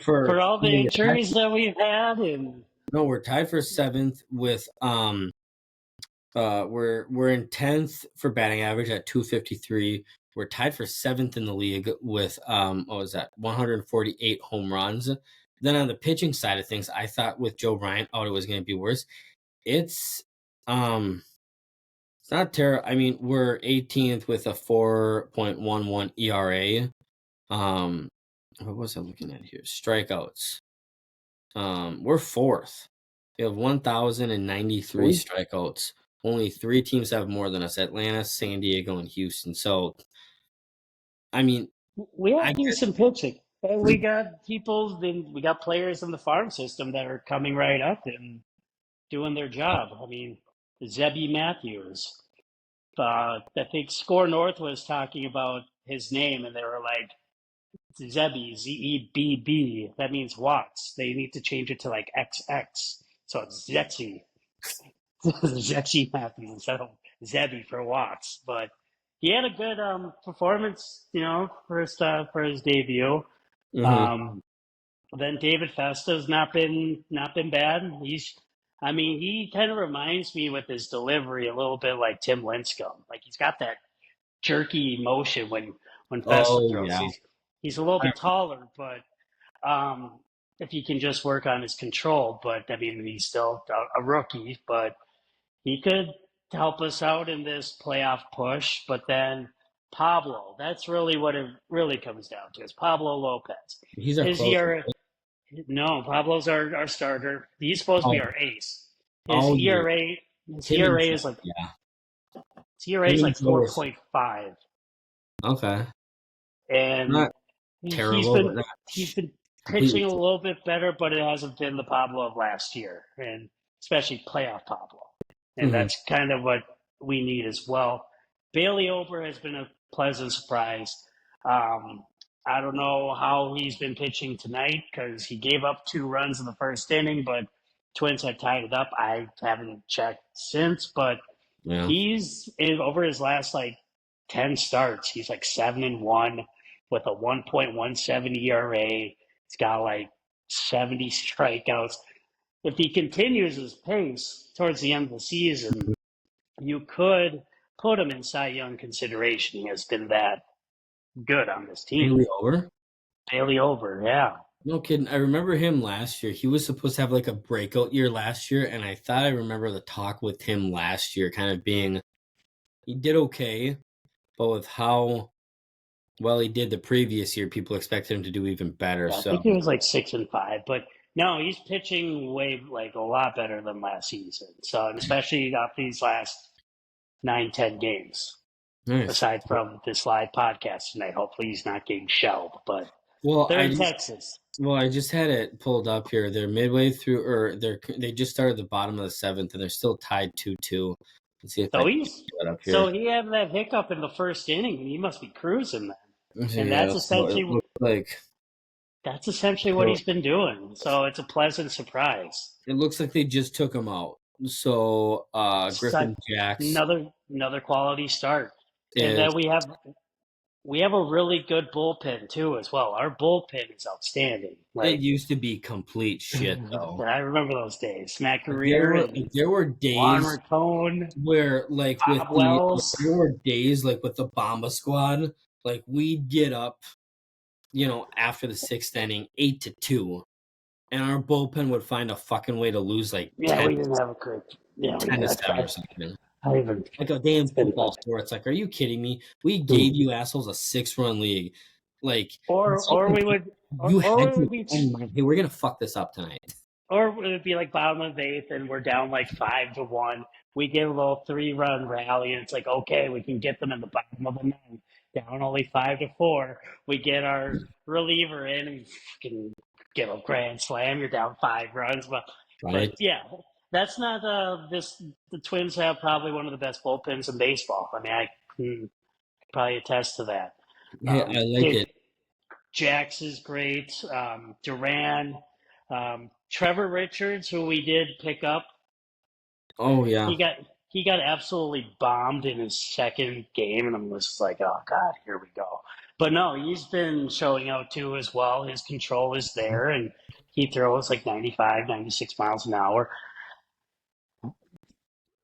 For for all the yeah, injuries that we've had, and no, we're tied for seventh with we're in 10th for batting average at 253. We're tied for seventh in the league with what was that, 148 home runs. Then on the pitching side of things, I thought with Joe Bryant out it was going to be worse. It's um it's not terrible. I mean, we're 18th with a 4.11 ERA. Um what was I looking at here? Strikeouts. We're fourth. We have 1,093 we strikeouts. Only 3 teams have more than us: Atlanta, San Diego, and Houston. So, I mean, we I have guess decent pitching. And we got people, we got players in the farm system that are coming right up and doing their job. I mean, Zebby Matthews. I think Score North was talking about his name, and they were like, Zebby, Zebb. That means watts. They need to change it to like XX. So it's Zetzi. Zetzi Matthews instead of Zebby for Watts. But he had a good performance, for his debut. mhm. Um, then David Festa's not been bad. I mean, he kind of reminds me with his delivery a little bit like Tim Lincecum. Like he's got that jerky motion when Festa Oh, throws. yeah. He's a little I bit taller, but if he can just work on his control. But I mean, he's still a rookie, but he could help us out in this playoff push. But then Pablo, that's really what it really comes down to is Pablo Lopez. He's our His closer, ERA, right? no, Pablo's our starter. He's supposed to be Oh, our ace. His oh, yeah. ERA, his Him and ERA Joe. is like Yeah. his ERA Him is and like Joe are 4.5, okay. and Not he's terrible, but been not he's been completely pitching a little bit better, but it hasn't been the Pablo of last year, and especially playoff Pablo. And mhm. that's kind of what we need as well. Bailey Ober has been a pleasant surprise. Um, I don't know how he's been pitching tonight because he gave up 2 runs in the first inning, but Twins had tied it up. I haven't checked since, but Yeah. over his last like 10 starts. He's like 7-1 with a 1.17 ERA. He's got like 70 strikeouts. If he continues his pace towards the end of the season, you could put him in Cy Young consideration. He has been that good on this team. Bailey over? Bailey Over, yeah. No kidding. I remember him last year. He was supposed to have like a breakout year last year, and I thought I remember the talk with him last year kind of being he did okay, but with how well he did the previous year, people expected him to do even better. Yeah, I So think he was like 6-5, but no, he's pitching way like a lot better than last season. So, and especially off these last 9, 10 games. nice. Aside from this live podcast tonight, hopefully he's not getting shelled. But Well, they're in Texas. Well, I just had it pulled up here. They're midway through, or they just started the bottom of the seventh, and they're still tied 2-2. Let's see if I So can he's get that up so here. he had that hiccup in the first inning, and he must be cruising then. So, And yeah, so it looks like that's essentially what so he's been doing. So it's a pleasant surprise. it looks like they just took him out. So So Griffin Jacks another quality start, and is then we have a really good bullpen too as well. Our bullpen is outstanding. it Like used to be complete shit though. I remember those days. Matt There Greer were and there were Juan days Racone, where Bob Wells. there were days with the Bomba squad, we'd get up, after the sixth inning, 8-2, and our bullpen would find a fucking way to lose like Yeah, 10, we didn't have a great. Yeah, we 10 to didn't. 7 or something. I even. Like a damn It's been football score. It's like, are you kidding me? We hmm. gave you assholes a 6-run league. Like, Or we would, you or had we to would be in mind, hey, we're gonna fuck this up tonight. or it would be like bottom of the eighth, and we're down like 5-1. We get a little 3-run rally, and it's like, okay, we can get them in the bottom of the ninth, down only 5-4. We get our reliever in and fucking get a grand slam. You're down 5 runs, but Right? yeah, that's not this. The Twins have probably one of the best bullpens in baseball. I mean, I can probably attest to that. Hey, I like Dick it. Jax is great. Duran, Trevor Richards, who we did pick up, Oh yeah. he got he got absolutely bombed in his second game, and I'm just like, oh god, here we go. But no, he's been showing out too as well. His control is there, and he throws like 95, 96 miles an hour.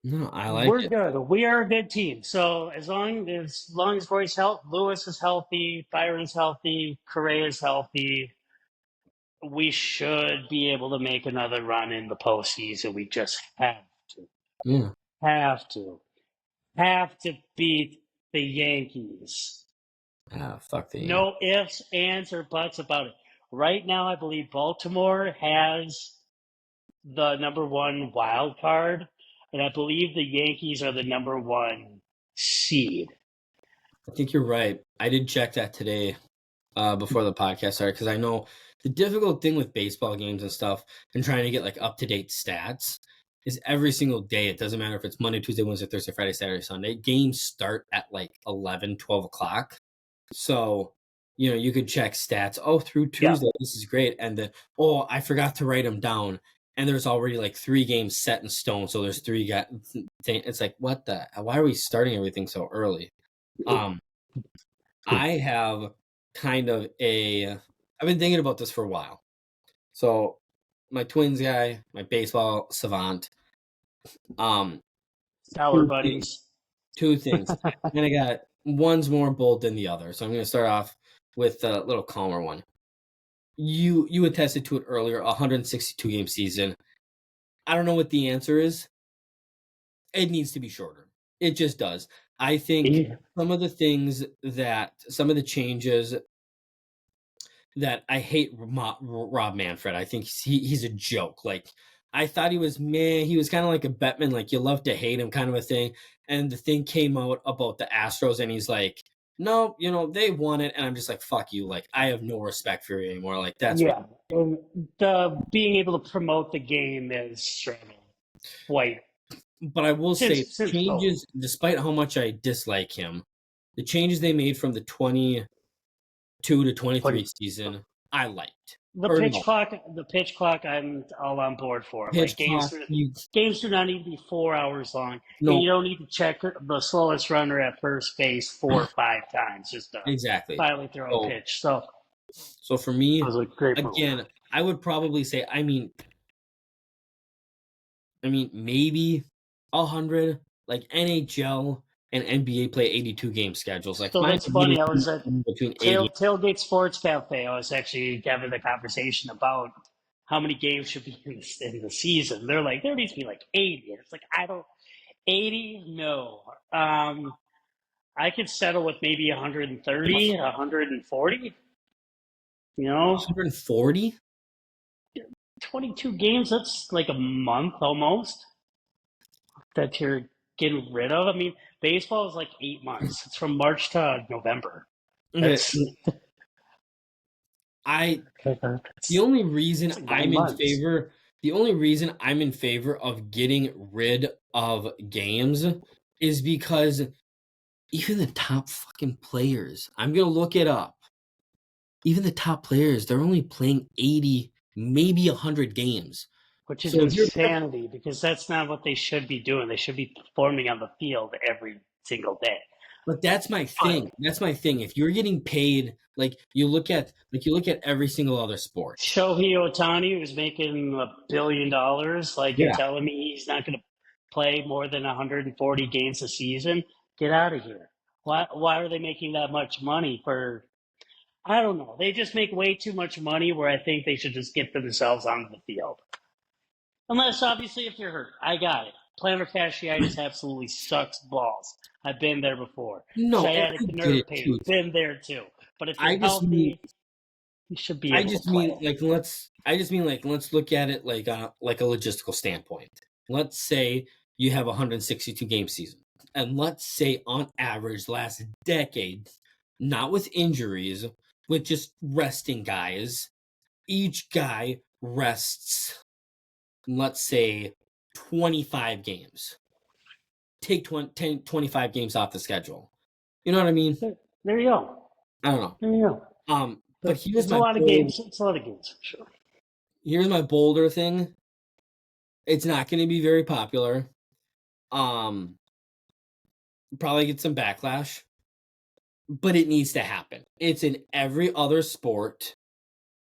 No, I like We're it. good. We are a good team. So as long as Royce health, Lewis is healthy, Byron's healthy, Correa's healthy, we should be able to make another run in the postseason. We just to, Yeah. have to, have to beat the Yankees. Ah, fuck the Yankees. No ifs, ands, or buts about it. Right now, I believe Baltimore has the number one wild card, and I believe the Yankees are the number one seed. I think you're right. I did check that today, before the podcast started, because I know the difficult thing with baseball games and stuff and trying to get up to date stats is every single day. It doesn't matter if it's Monday, Tuesday, Wednesday, Thursday, Friday, Saturday, Sunday. Games start at 11, 12 o'clock. So, you could check stats. Oh, through Yeah, Tuesday, this is great. And then, oh, I forgot to write them down. And there's already 3 games set in stone. So there's three guys. It's like, what the? Why are we starting everything so early? Um, I have kind of I've been thinking about this for a while. So my Twins guy, my baseball savant, um, Tower two things. buddies. Two things. And I got one's more bold than the other. So I'm going to start off with a little calmer one. You attested to it earlier, a 162 game season. I don't know what the answer is. It needs to be shorter. It just does. I think Yeah. some of the changes that I hate Rob Manfred. I think he's a joke. I thought he was meh. He was kind of like a Bettman, you love to hate him kind of a thing. And the thing came out about the Astros, and he's like, no, they won it, and I'm just like, fuck you. I have no respect for you anymore. That's what. Yeah, and the being able to promote the game is struggled quite But I will say, since COVID. changes, despite how much I dislike him, the changes they made from the 22 to 23 But season, I liked. the Or pitch no, clock, the pitch clock, I'm all on board for. pitch Like clock. games do not need to be 4 hours long, and No, you don't need to check the slowest runner at first base 4 or 5 times just to exactly. finally throw a So pitch. So it So for me, was a great move. again, I would probably say, maybe 100. NHL and NBA play 82 game schedules. So Find that's a middle funny. I was at between 80. Tailgate Sports Cafe. I was actually having a conversation about how many games should be in the season. They're like, there needs to be 80. It's like, I don't, 80? No. I could settle with maybe 130, 140. You know, 140? 22 games, that's like a month almost that you're getting rid of. I mean, baseball is like 8 months. It's from March to November. Okay. That's I Okay, the that's only reason like I'm nine in months. favor the only reason I'm in favor of getting rid of games is because even the top fucking players, I'm gonna look it up. Even the top players, they're only playing 80, maybe 100 games. Which is So if you're insanity because that's not what they should be doing. They should be performing on the field every single day. But that's my But thing. That's my thing. If you're getting paid, like you look at every single other sport. Shohei Otani was making $1 billion. Like you're Yeah. telling me he's not going to play more than 140 games a season? Get out of here. Why are they making that much money for? I don't know. They just make way too much money where I think they should just get themselves onto the field. Unless, obviously, if you're hurt. I got it. Plantar fasciitis absolutely sucks balls. I've been there before. No, and Sciatic I get nerve it too. pain. Been there too. But if I you're just mean healthy, you should be I able to just mean play. like let's look at it like a logistical standpoint. Let's say you have a 162 game season. And let's say on average last decade, not with injuries, with just resting guys, each guy rests, let's say 25 games. Take 20, 10, 25 games off the schedule. You know what I mean? There you go. I don't know. There you go. But It's a lot of games. It's a lot of games, for sure. here's my bolder thing. It's not going to be very popular. Um, Probably get some backlash, but it needs to happen. It's in every other sport.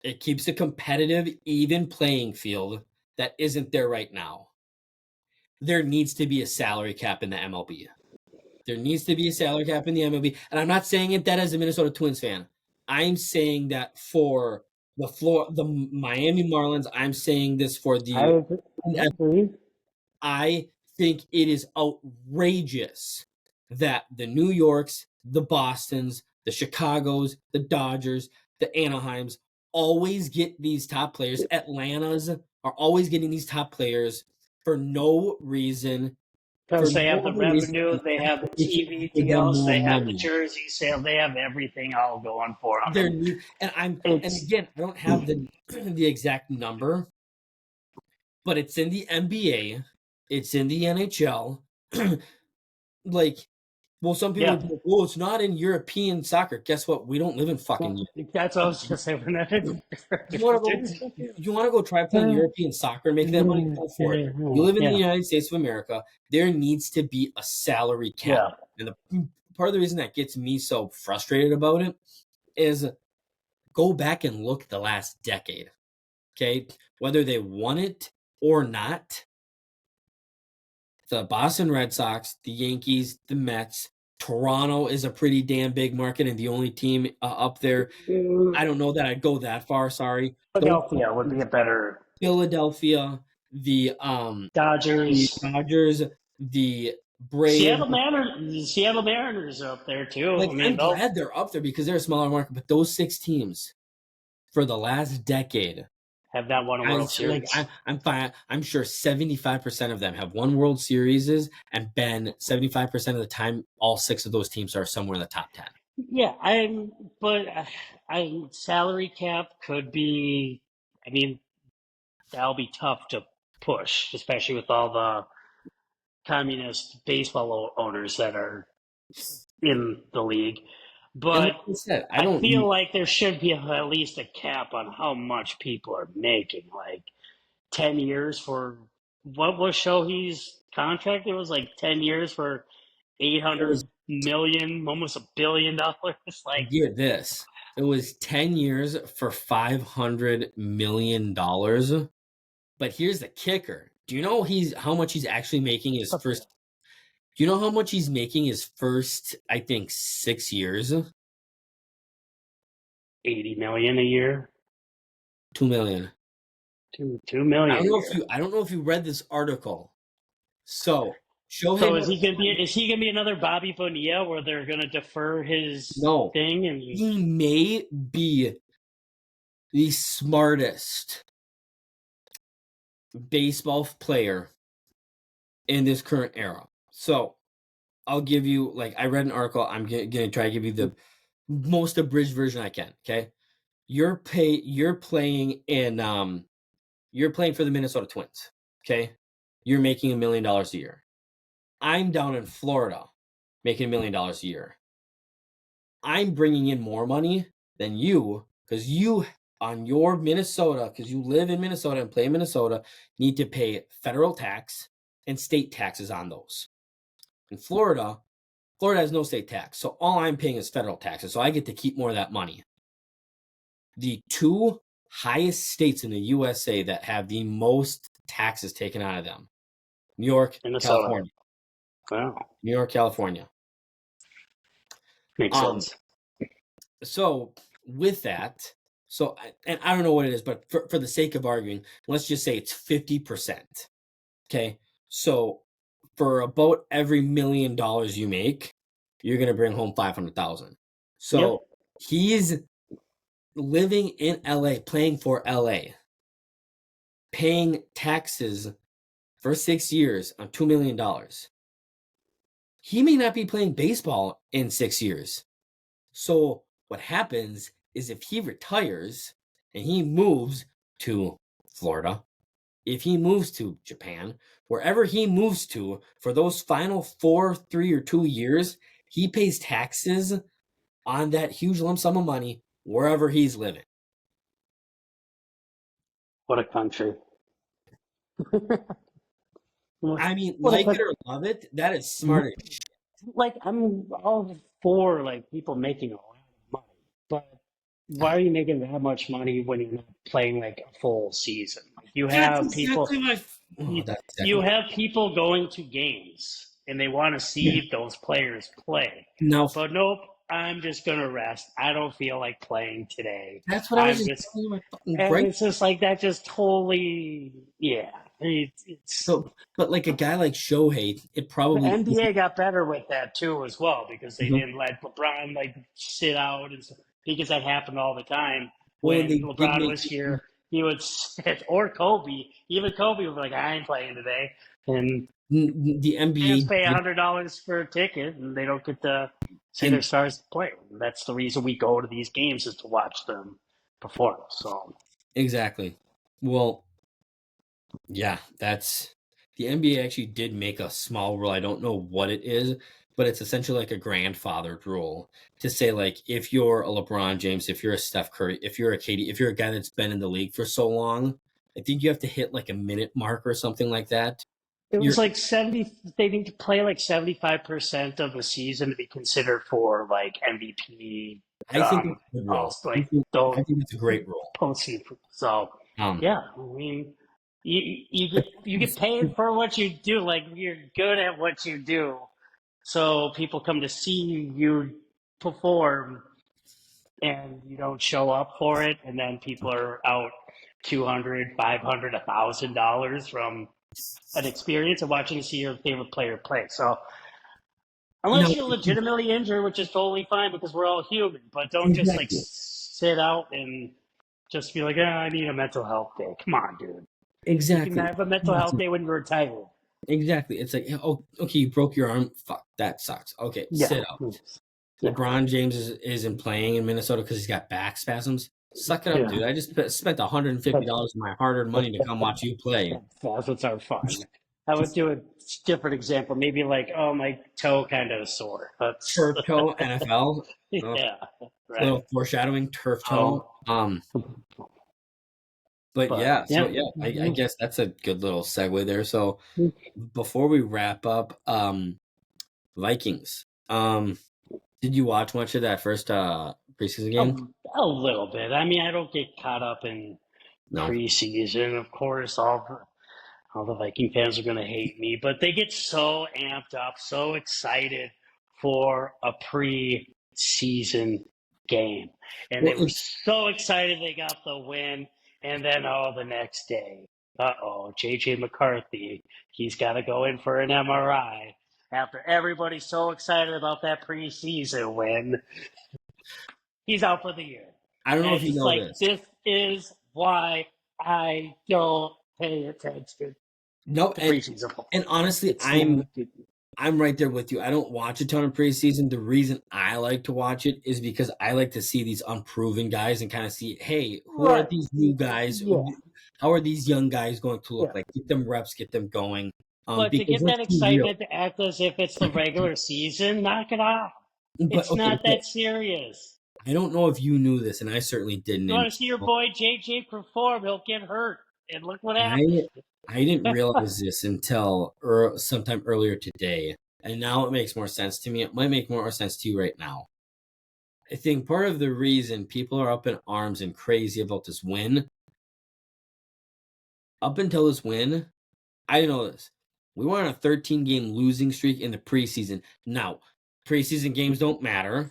It keeps a competitive, even playing field that isn't there right now. There needs to be a salary cap in the MLB. There needs to be a salary cap in the MLB. And I'm not saying it that as a Minnesota Twins fan. I'm saying that for the Miami Marlins. I'm saying this for the I agree. I think it is outrageous that the New Yorks, the Bostons, the Chicagos, the Dodgers, the Anaheims always get these top players. Atlanta's are always getting these top players for no reason. For Because they have no the other reason revenue, than they have the to TV offer them deals, more they have the money. jersey sale, they have everything all going for them. There And need and it's, again, I don't have the the exact number, but it's in the NBA, it's in the NHL. Like, well, some people would yeah. be like, "Well, it's not in European soccer." Guess what? We don't live in fucking Well, Europe. that's what I was going to say. We're not You want to go? You want to go try playing European soccer and make that money? Go for it. You live in the yeah. United States of America. There needs to be a salary cap, Yeah. and the part of the reason that gets me so frustrated about it is go back and look the last decade. Okay, whether they won it or not, the Boston Red Sox, the Yankees, the Mets. Toronto is a pretty damn big market and the only team up there. I don't know that I'd go that far. Sorry, those Philadelphia would be a better Philadelphia, the Dodgers. Dodgers, the Braves. Seattle Mariners are up there too. I Like mean, I'm they'll glad they're up there because they're a smaller market. But those six teams for the last decade, have not won a I World was like Series. I'm fine. I'm sure 75% of them have won World Series and been 75% of the time. All six of those teams are somewhere in the top 10. Yeah, but I salary cap could be. I mean, that'll be tough to push, especially with all the communist baseball owners that are in the league. And But like I said, I I feel don't. like there should be at least a cap on how much people are making. Like 10 years for what was Shohei's contract? It was like 10 years for eight It was hundred million, almost $1 billion. Like, get this. It was 10 years for $500 million. But here's the kicker. Do you know he's how much he's actually making his first? Do you know how much he's making his first? I think 6 years. 80 million a year, 2 million. two million a year. I don't know if you read this article. So Shohei So Ohtani, is he gonna be another Bobby Bonilla where they're gonna defer his no, thing and he may be the smartest baseball player in this current era. So I'll give you like I read an article. I'm gonna try to give you the most abridged version I can. Okay, you're playing in you're playing for the Minnesota Twins. Okay, you're making $1 million a year. I'm down in Florida, making $1 million a year. I'm bringing in more money than you because you on your Minnesota, because you live in Minnesota and play in Minnesota, need to pay federal tax and state taxes on those. In Florida, Florida has no state tax, so all I'm paying is federal taxes, so I get to keep more of that money. The two highest states in the USA that have the most taxes taken out of them: New York, Minnesota. California. Wow. New York, California. Makes sense. So with that, and I don't know what it is, but for the sake of arguing, let's just say it's 50%. Okay. So for about every $1 million you make, you're gonna bring home 500,000. Yep. So he's living in LA, playing for LA, paying taxes for 6 years on $2 million. He may not be playing baseball in 6 years. So what happens is if he retires and he moves to Florida, if he moves to Japan, wherever he moves to for those final 4, 3, or 2 years, he pays taxes on that huge lump sum of money wherever he's living. What a country. I mean, What a like it country. or love it, that is smart. Like, I'm all for like people making a lot of money, but why are you making that much money when you're not playing like a full season? Like, you That's have people, exactly what you, that's exactly you what have people going to games and they want to yeah. see those players play. Now But nope, I'm just gonna rest. I don't feel like playing today. that's what I was I'm just just, telling you my fucking and gripe. it's just like that. Just totally, yeah. It's So, but like a guy like Shohei, it The probably isn't. NBA got better with that too, as well, because they Mhm. didn't let LeBron like sit out and stuff, because that happened all the time Well, when they did LeBron make was here. He would sit, or Kobe. Even Kobe was like, "I ain't playing today," and the fans NBA pay did, $100 for a ticket, and they don't get to see their and stars play. And that's the reason we go to these games, is to watch them perform. So exactly. Well, yeah, that's the NBA actually did make a small rule. I don't know what it is, but it's essentially like a grandfathered rule to say like if you're a LeBron James, if you're a Steph Curry, if you're a KD, if you're a guy that's been in the league for so long, I think you have to hit like a minute mark or something like that. it was You're like 70. They need to play like 75% of the season to be considered for like MVP. I think it's a good rule. Also, like those I think it's a great rule. postseason. So Um, yeah, I mean, you get paid for what you do. Like, you're good at what you do, so people come to see you perform, and you don't show up for it, and then people are out 200, 500, $1,000 from an experience of watching to see your favorite player play. So no, unless you're legitimately injured, which is totally fine because we're all human, but don't just like exactly, sit out and just be like, I need a mental health day. Come on, dude. You can exactly. have a mental health day when you're retired. Exactly. It's like, oh, okay, you broke your arm. Fuck, that sucks. Okay, Yeah. sit out. Yeah. LeBron James isn't playing in Minnesota because he's got back spasms. Suck it up, Yeah. dude. I just spent $150 of my hard-earned money to come watch you play. Facets are fun. I would do a different example. Maybe like, oh, my toe kind of sore. That's, Turf toe, NFL. Oh, yeah, right. little foreshadowing, turf toe. Oh, But but yeah, so yeah. yeah, I guess that's a good little segue there. So before we wrap up, Vikings. Did you watch much of that first preseason A, game? a little bit. I mean, I don't get caught up in No. preseason. Of course, all the Viking fans are going to hate me, but they get so amped up, so excited for a pre-season game. And Well, they were it's so excited they got the win. And then, the next day, JJ McCarthy, he's got to go in for an MRI. After everybody's so excited about that preseason win, he's out for the year. I don't know And if it's you just know like, this. this is why I don't pay attention No, to preseason and football. honestly, It's not good. I'm right there with you. I don't watch a ton of preseason. The reason I like to watch it is because I like to see these unproven guys and kind of see, hey, who are Right. these new guys? Yeah. How are these young guys going to look Yeah. like? Get them reps, get them going. But to Because get let's that be real. excitement to act as if it's the regular season, knock it off. But It's okay, not so that serious. I don't know if you knew this, and I certainly didn't. You want to see your boy JJ perform, he'll get hurt. And look what I happened. I didn't realize this until sometime earlier today, and now it makes more sense to me. It might make more sense to you right now. I think part of the reason people are up in arms and crazy about this win, up until this win, I didn't know this. We were on a 13-game losing streak in the preseason. Now, preseason games don't matter,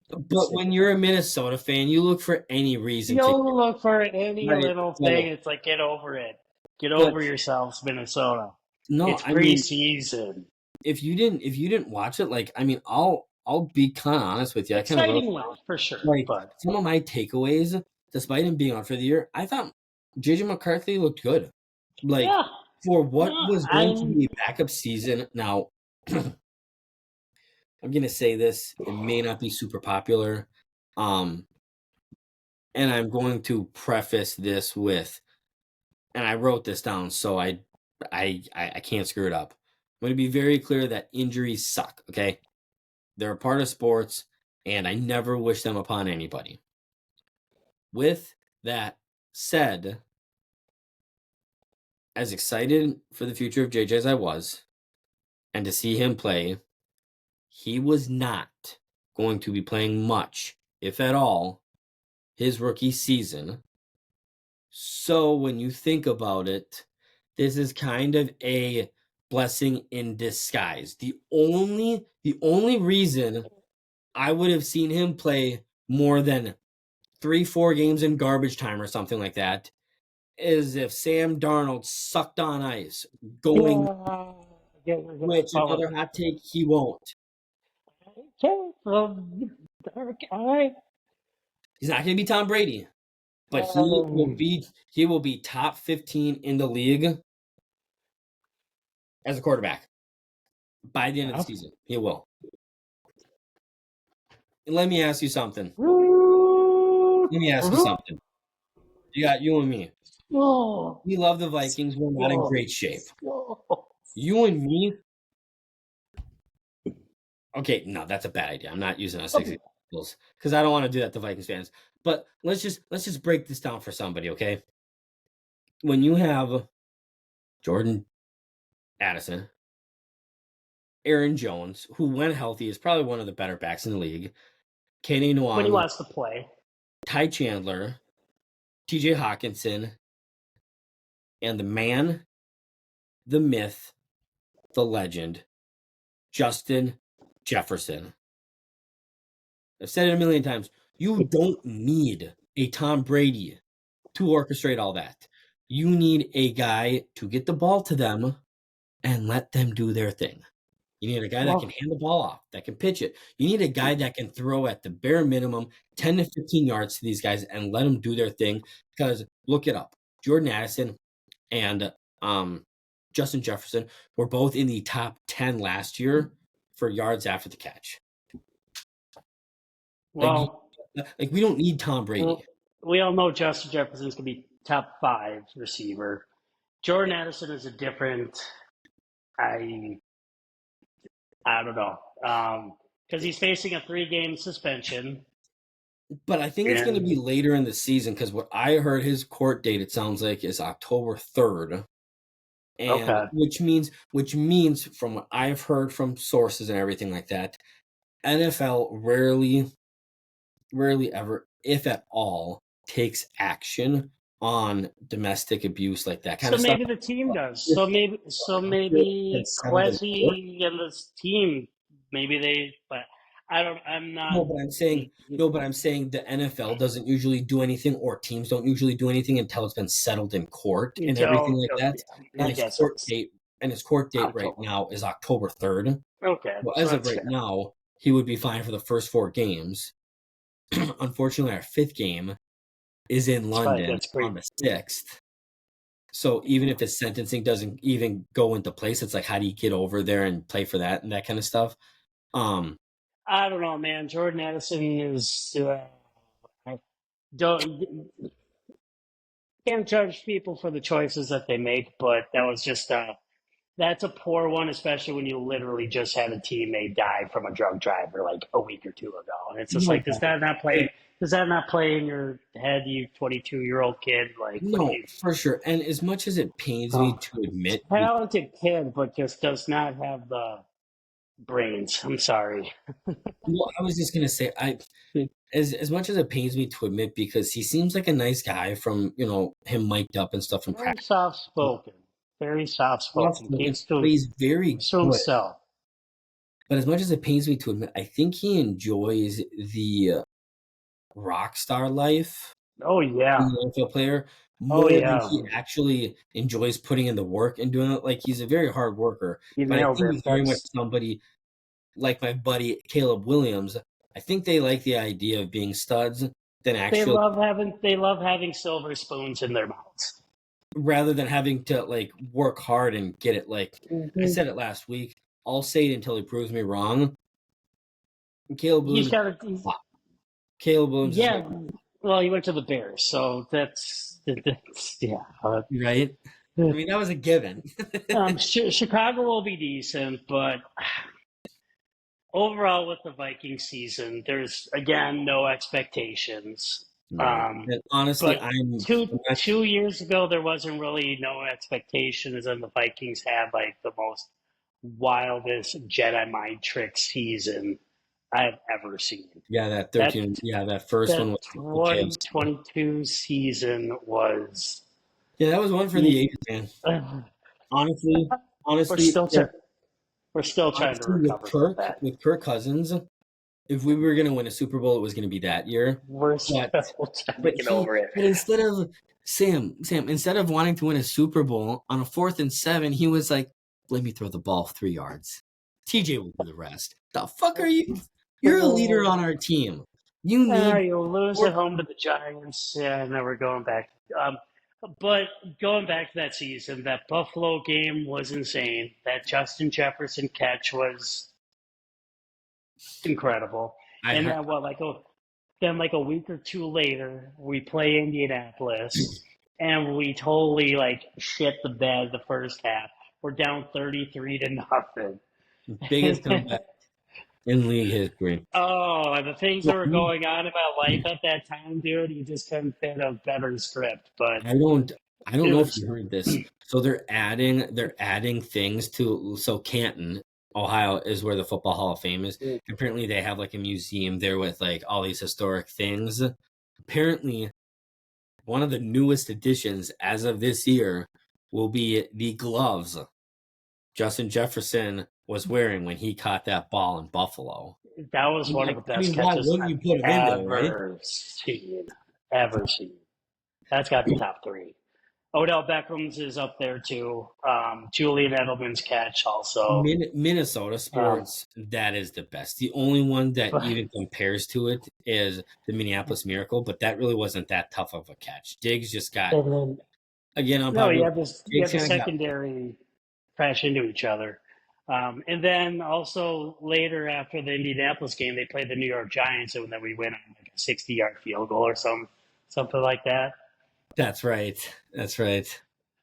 but when you're a Minnesota fan, you look for any reason to You'll look for any right. little thing. So, It's like, get over it. Get but over yourselves, Minnesota. no, It's I mean, preseason. if you didn't watch it, like, I mean, I'll be kind of honest with you. I kind of wrote Exciting win, for sure. like But some of my takeaways, despite him being on for the year. I thought JJ McCarthy looked good. Like yeah, for what no, was going to I'm be a backup season. Now, I'm gonna say this. It may not be super popular. Um, and I'm going to preface this with, and I wrote this down so I can't screw it up. I'm gonna be very clear that injuries suck, okay? They're a part of sports, and I never wish them upon anybody. With that said, as excited for the future of JJ as I was, and to see him play, he was not going to be playing much, if at all, his rookie season. So when you think about it, this is kind of a blessing in disguise. The only reason I would have seen him play more than 3-4 games in garbage time or something like that is if Sam Darnold sucked on ice going, yeah, which another hot take, he won't. okay, from all right. He's not going to be Tom Brady, but Um, he will be top 15 in the league as a quarterback by the end of the yeah. season. He will. And let me ask you something. Let me ask you something. You got you and me. Oh, We love the Vikings. We're not in oh, great shape. oh. You and me. Okay, no, that's a bad idea. I'm not using us as examples because I don't want to do that to Vikings fans. But let's just break this down for somebody, okay? When you have Jordan Addison, Aaron Jones, who when healthy is probably one of the better backs in the league, Kenny When he Nwangwu, wants to play. Ty Chandler, TJ Hawkinson, and the man, the myth, the legend, Justin Jefferson. I've said it a million times. You don't need a Tom Brady to orchestrate all that. You need a guy to get the ball to them and let them do their thing. You need a guy that can Well, hand the ball off, that can pitch it. You need a guy that can throw at the bare minimum 10 to 15 yards to these guys and let them do their thing. Because look it up. Jordan Addison and Justin Jefferson were both in the top 10 last year for yards after the catch. Like, well, like we don't need Tom Brady. well, we all know Justin Jefferson's gonna be top five receiver. Jordan Addison is a different. I I don't know. Because he's facing a 3-game suspension. But I think it's going to be And later in the season because what I heard his court date, it sounds like, is October 3rd. And okay. which means from what I've heard from sources and everything like that, NFL rarely ever, if at all, takes action on domestic abuse like that kind So of stuff. maybe the team does. If So it's maybe settled in court. Quesi and this team, maybe they. But I don't. I'm not. No, but I'm saying no, but I'm saying the NFL doesn't usually do anything, or teams don't usually do anything until it's been settled in court and everything like that. Yeah, And I his guess it court was date right October. now is October 3rd. Okay, Well, so as of that's right fair. now, he would be fine for the first 4 games. Unfortunately, our fifth game is in It's probably London against on Green. the 6th. So even if his sentencing doesn't even go into place, it's like, how do you get over there and play for that and that kind of stuff? Um, I don't know, man. Jordan Addison is I don't can't judge people for the choices that they make, but that was just that's a poor one, especially when you literally just had a teammate die from a drunk driver like a week or two ago. And it's just no like, doubt. does that not play in your head, you 22-year-old kid? Like, what do No, you, for sure. And as much as it pains me oh, to admit, talented kid, but just does not have the brains. I'm sorry. well, I was just gonna say, as much as it pains me to admit, because he seems like a nice guy from him mic'd up and stuff in Very practice, soft spoken. Very soft spoken. but he's very Keeps to good. himself. But as much as it pains me to admit, I think he enjoys the rock star life, Oh being yeah. an NFL player, Oh more than yeah. he actually enjoys putting in the work and doing it. Like, he's a very hard worker, You but I nailed think it. he's very much That's somebody like my buddy Caleb Williams. I think they like the idea of being studs than actually, they love having silver spoons in their mouths. rather than having to like work hard and get it. Like I Mm-hmm. said it last week, I'll say it until he proves me wrong. Caleb He's Williams, got to. Caleb Williams is Yeah. Well, he went to the Bears, so that's yeah. right. I mean, that was a given. Chicago will be decent, but overall with the Viking season, there's again no expectations. Right. Um, And honestly, but I'm not. 2 years ago, there wasn't really no expectations, and the Vikings had like the most wildest Jedi mind trick season I've ever seen. Yeah, that That 13. Yeah, that first one that was okay. 2022 season was. Yeah, that was one for the ages, man. Honestly, We're honestly, still if, we're still trying to honestly, with recover from Kirk, that. with Kirk Cousins, if we were gonna win a Super Bowl, it was gonna be that year. We're But still trying to get over it. instead of Sam, instead of wanting to win a Super Bowl on a 4th and 7, he was like, "Let me throw the ball 3 yards. TJ will do the rest." The fuck are you? You're a leader on our team. You need You lose at more. home to the Giants. Yeah, now we're going back. But going back to that season, that Buffalo game was insane. That Justin Jefferson catch was incredible. I And heard. then then like a week or two later, we play Indianapolis, and we totally like shit the bed the first half. We're down 33-0. Biggest comeback in league history. Oh, the things that Well, were going on in my life at that time, dude, you just couldn't fit a better script. But I don't I don't it know if was you heard this. So they're adding things to, so Canton, Ohio is where the Football Hall of Fame is. Apparently they have like a museum there with like all these historic things. Apparently one of the newest additions as of this year will be the gloves Justin Jefferson was wearing when he caught that ball in Buffalo. that was one of the I best mean, why catches wouldn't I've you put him in there, right? ever seen. Ever seen. That's got to be top three. Odell Beckham's is up there too. Julian Edelman's catch also. Minnesota Um, sports, that is the best. The only one that but even compares to it is the Minneapolis Miracle, but that really wasn't that tough of a catch. Diggs just got, and then again, no, unpopular. you Diggs had the kind of got, secondary crash into each other. And then also later after the Indianapolis game, they played the New York Giants, and then we went on like a 60-yard field goal or something like that. that's right. That's right.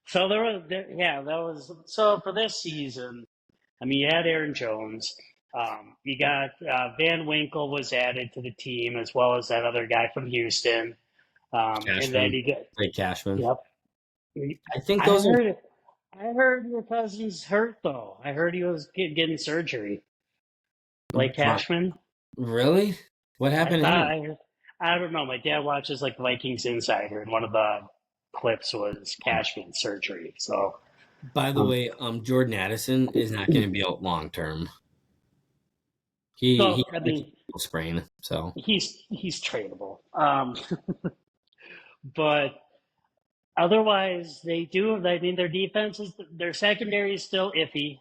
So yeah, that was so for this season. I mean, you had Aaron Jones. You got Van Winkle was added to the team as well as that other guy from Houston. And then Cashman, you get great Cashman. yep. I think I those are, heard I heard your cousin's hurt though. I heard he was getting surgery. Blake Cashman. really? What I happened to thought him? I don't know. My dad watches like Vikings Insider, and one of the clips was Cashman surgery. So By the um, way, Jordan Addison is not going to be out long term. He so had I like a mean sprain, so he's tradable. But otherwise, they do. I mean, their secondary is still iffy.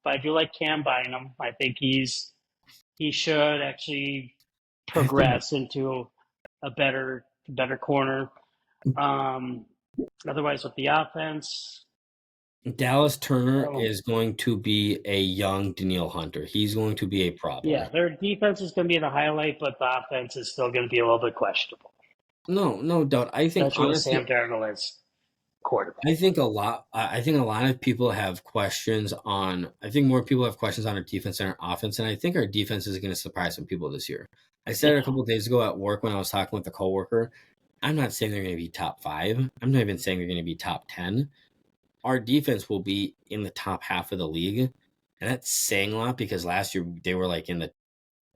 But I do like Cam Bynum. I think he should actually I think progress into a better corner. Um, Otherwise, with the offense, Dallas Turner oh, is going to be a young Daniil Hunter. He's going to be a problem. yeah, their defense is going to be the highlight, but the offense is still going to be a little bit questionable, No, no doubt. I think especially with honestly, Sam Darnold as quarterback. I think a lot of people have questions on. I think more people have questions on our defense and our offense, and I think our defense is going to surprise some people this year. I said it a Yeah, couple of days ago at work when I was talking with a coworker. I'm not saying they're going to be top 5. I'm not even saying they're going to be top 10. Our defense will be in the top half of the league, and that's saying a lot because last year they were like in the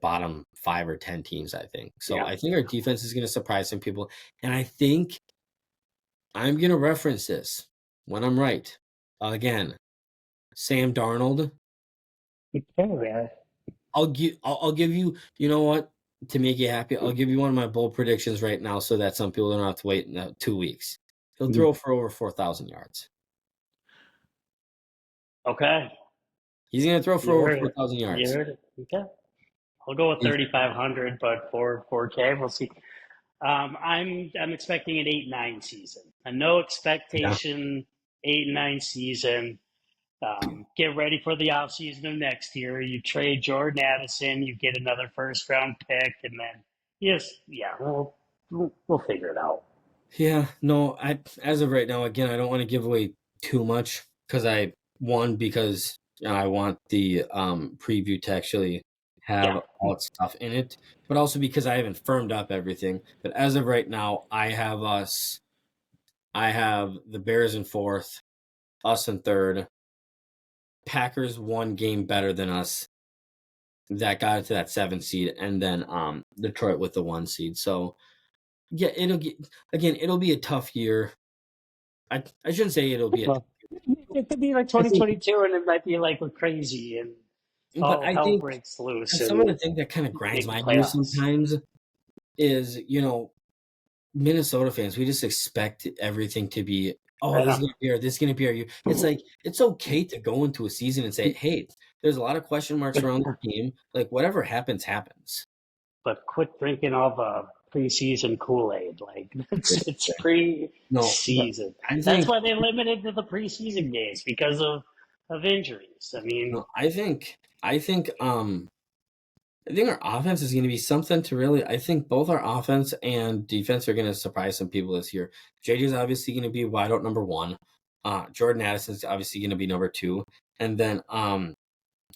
bottom 5 or 10 teams, I think. So yeah. I think our defense is going to surprise some people, and I think I'm going to reference this when I'm right. Again, Sam Darnold. Okay, yeah. I'll give you. You know what? To make you happy, I'll give you one of my bold predictions right now, so that some people don't have to wait 2 weeks. He'll throw for over 4,000 yards. Okay, He's going to throw for you over heard it. 4,000 You yards. heard it. Okay, I'll go with He's, 3,500, but for 4K, we'll see. I'm expecting an 8-9 season. A no yeah, expectation 8-9 season. Get ready for the offseason of next year. You trade Jordan Addison, you get another first round pick, and then yes, yeah, we'll figure it out. yeah. No, I as of right now, again, I don't want to give away too much because because I want the preview to actually have Yeah, all its stuff in it, but also because I haven't firmed up everything. But as of right now, I have the Bears in fourth, us in third, Packers one game better than us. That got it to that 7 seed, and then Detroit with the 1 seed. So yeah, it'll be a tough year. I shouldn't say it'll be a tough well, it could be like I think 2022, and it might be like crazy, and but all I hell think breaks loose, some of the and thing that kind of grinds make the my gears playoffs. sometimes is, Minnesota fans, we just expect everything to be, oh, I this is know, gonna be this is gonna be our year. It's like it's okay to go into a season and say, hey, there's a lot of question marks around the team. Like whatever happens, happens. but quit drinking all the preseason Kool Aid. Like it's No, but preseason. I That's think why they limited to the preseason games because of injuries. I mean, no, I think our offense is going to be something to really. I think both our offense and defense are going to surprise some people this year. JJ's obviously going to be wide out number one. Jordan Addison's obviously going to be number two, and then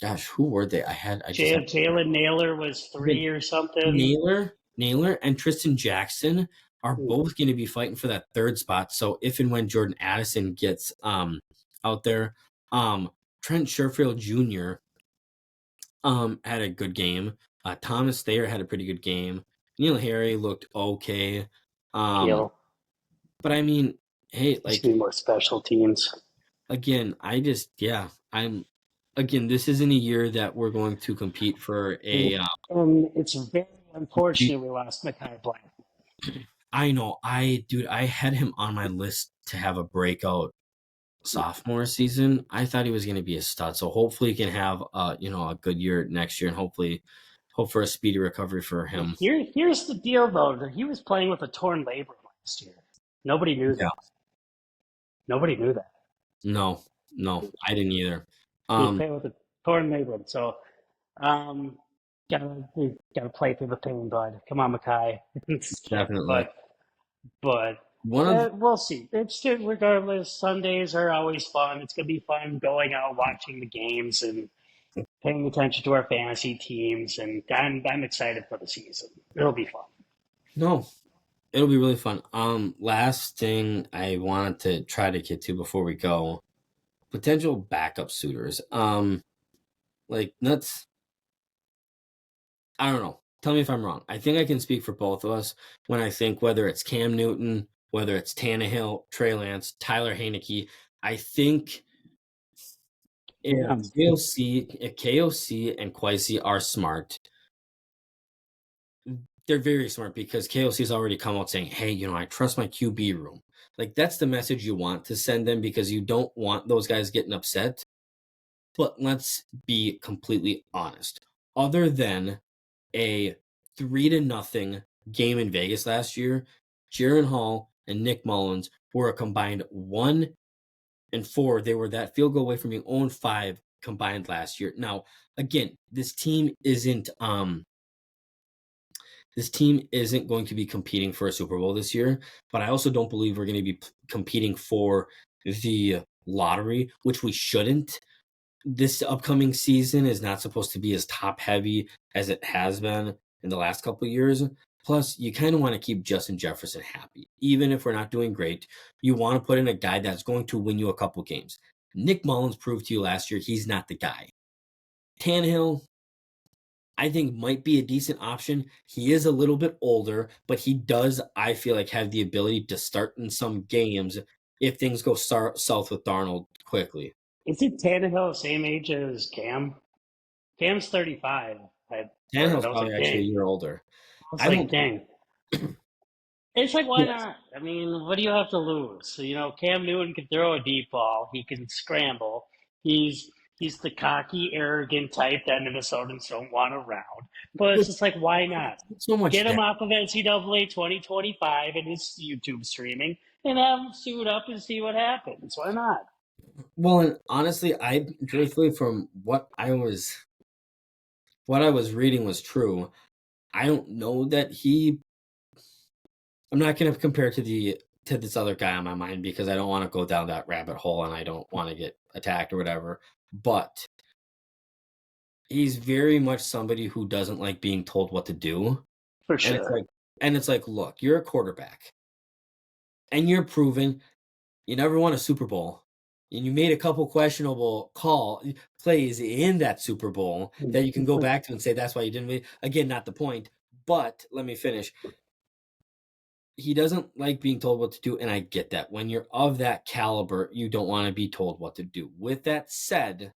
gosh, who were they? I just had Jalen Naylor was the 3 or something. Naylor, and Tristan Jackson are Ooh, both going to be fighting for that third spot. So if and when Jordan Addison gets out there, Trent Sherfield Jr. Had a good game. Thomas Thayer had a pretty good game. Neil Harry looked okay. Um, Keel. but I mean, hey, Just like need more special teams. again, again, this isn't a year that we're going to compete for a And it's very G- unfortunate we lost Makai Black. I know, dude, I had him on my list to have a breakout sophomore season. I thought he was going to be a stud. So hopefully he can have a good year next year, and hope for a speedy recovery for him. Here's the deal, though. He was playing with a torn labrum last year. Nobody knew Yeah. that. Nobody knew that. No, no, I didn't either. He was Um, playing with a torn labrum. So, um, gotta play through the pain, bud. Come on, Makai. Just kidding, Definitely. but One of we'll see. It's still, regardless. Sundays are always fun. It's gonna be fun going out, watching the games, and paying attention to our fantasy teams. And I'm excited for the season. It'll be fun. no, it'll be really fun. Last thing I wanted to try to get to before we go, potential backup suitors. Like that's I don't know. Tell me if I'm wrong. I think I can speak for both of us when I think whether it's Cam Newton, whether it's Tannehill, Trey Lance, Tyler Heineke. I think Yeah. if KOC and Quasi are smart, they're very smart because KOC's already come out saying, "Hey, I trust my QB room." Like that's the message you want to send them because you don't want those guys getting upset. But let's be completely honest. Other than a 3-0 game in Vegas last year, Jaron Hall and Nick Mullins were a combined 1-4. They were that field goal away from being 0-5 combined last year. Now, again, this team isn't going to be competing for a Super Bowl this year, but I also don't believe we're going to be competing for the lottery, which we shouldn't. This upcoming season is not supposed to be as top heavy as it has been in the last couple of years. Plus, you kind of want to keep Justin Jefferson happy. Even if we're not doing great, you want to put in a guy that's going to win you a couple games. Nick Mullins proved to you last year he's not the guy. Tannehill, I think, might be a decent option. He is a little bit older, but he does, I feel like, have the ability to start in some games if things go south with Darnold quickly. Isn't Tannehill the same age as Cam? Cam's 35. Tannehill's I was probably like, actually a dang. year older. I was I like, don't. dang. It's like, why Yes. not? I mean, what do you have to lose? So, Cam Newton can throw a deep ball. He can scramble. He's he's the cocky, arrogant type that Minnesotans don't want around. But it's Look, just like, why not? so much Get him that. off of NCAA 2025 and his YouTube streaming and have him suit up and see what happens. Why not? Well, and honestly, I truthfully, from what I was reading was true. I don't know that he. I'm not going to compare to this other guy on my mind because I don't want to go down that rabbit hole and I don't want to get attacked or whatever. But he's very much somebody who doesn't like being told what to do. For And it's sure. like, look, you're a quarterback, and you're proven you never won a Super Bowl, and you made a couple questionable plays in that Super Bowl that you can go back to and say that's why you didn't win. Again, not the point. But let me finish. He doesn't like being told what to do, and I get that. When you're of that caliber, you don't want to be told what to do. With that said,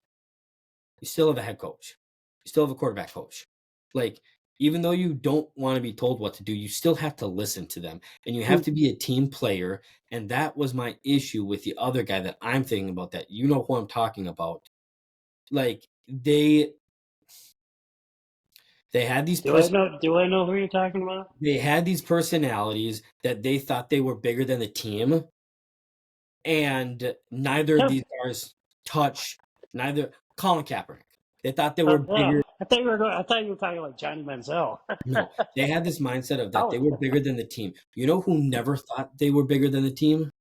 you still have a head coach. You still have a quarterback coach. Like, even though you don't want to be told what to do, you still have to listen to them. And you have to be a team player. And that was my issue with the other guy that I'm thinking about, that you know who I'm talking about. Like, they had these Do I know? Do I know who you're talking about? they had these personalities that they thought they were bigger than the team, and neither of these guys touch neither Colin Kaepernick. They thought they were Yeah, bigger. I thought you were going. I thought you were talking like Johnny Manziel. No, they had this mindset of that they Oh, were bigger than the team. You know who never thought they were bigger than the team?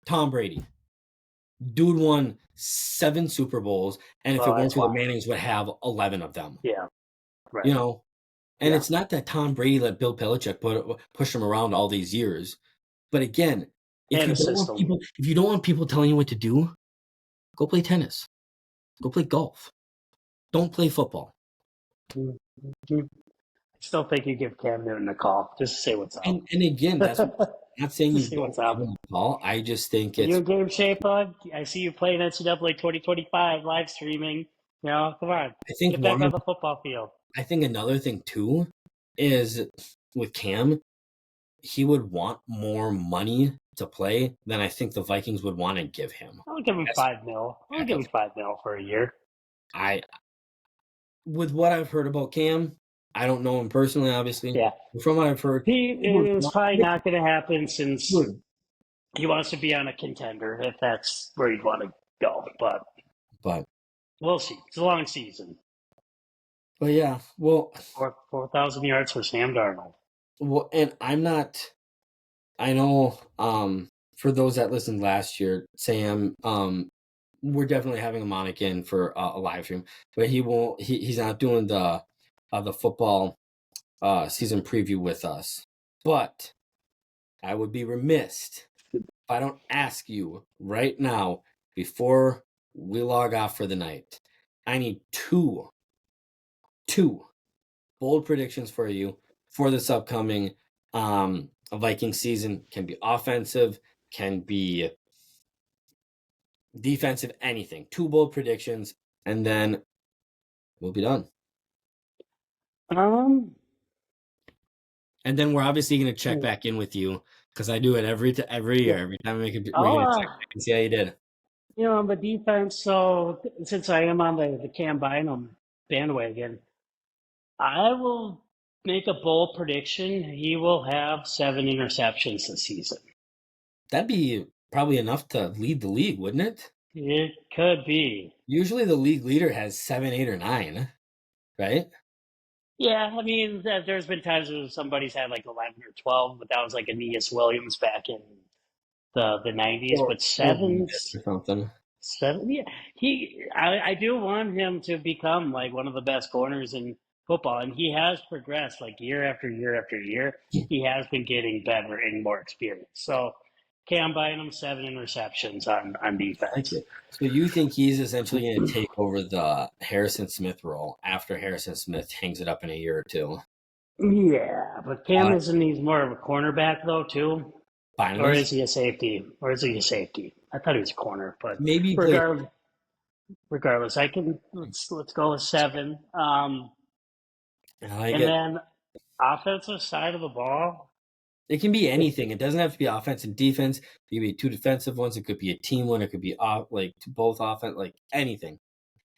Tom Brady. Dude won 7 Super Bowls, and if well, it weren't that's for the why. Mannings, would have 11 of them. Yeah, You right. know, and Yeah, it's not that Tom Brady let Bill Belichick push him around all these years, but again, and a system. if you don't want people telling you what to do, go play tennis, go play golf, don't play football. Mhm. I still think you give Cam Newton a call just to say what's up. And again, that's what, I'm not saying you Just see don't what's give up. him a call. I just think Are you it's. in game shape, bud? I see you playing NCAA 2025 live streaming. Come on, I think get back one on of the football field. I think another thing too is with Cam, he would want more money to play than I think the Vikings would want to give him. I'll give him As 5 mil. I'll give backup. him 5 mil for a year. I With what I've heard about Cam, I don't know him personally, obviously. Yeah, But from what I've heard, he would it's want probably not going to happen since good. he wants to be on a contender if that's where he'd want to go. But But we'll see. It's a long season. yeah, well, 4,000 yards for Sam Darnold. and I'm not. I know. For those that listened last year, Sam, we're definitely having him on again for a live stream, but he won't. He's not doing the football season preview with us. But I would be remiss if I don't ask you right now before we log off for the night. I need two bold predictions for you for this upcoming Viking season. Can be offensive, can be defensive, anything. Two bold predictions, and then we'll be done. Um, And then we're obviously going to check back in with you because I do it every yeah. year. Every time we're I'll, going to check back and see how you did. on the defense, so since I am on the Cam Bynum bandwagon, I will make a bold prediction. He will have 7 interceptions this season. That'd be probably enough to lead the league, wouldn't it? It could be. Usually the league leader has 7, 8, or 9, right? Yeah, I mean, there's been times where somebody's had like 11 or 12, but that was like Aeneas Williams back in the 90s. But Or or something. seven, yeah, I do want him to become like one of the best corners in football, and he has progressed like year after year after year. He has been getting better and more experience. So, okay, I'm buying him 7 interceptions on I like defense. it. So you think he's essentially going to take over the Harrison Smith role after Harrison Smith hangs it up in a year or two? Yeah, but Cam Uh, isn't he's more of a cornerback though too, or Finalist? is he a safety? Or is he a safety? I thought he was a corner, but Maybe he plays. regardless, regardless, I can let's go with 7. I like And it. then offensive side of the ball. It can be If anything. It doesn't have to be offense and defense. It could be two defensive ones. It could be a team one. It could be off, like both offense, like anything.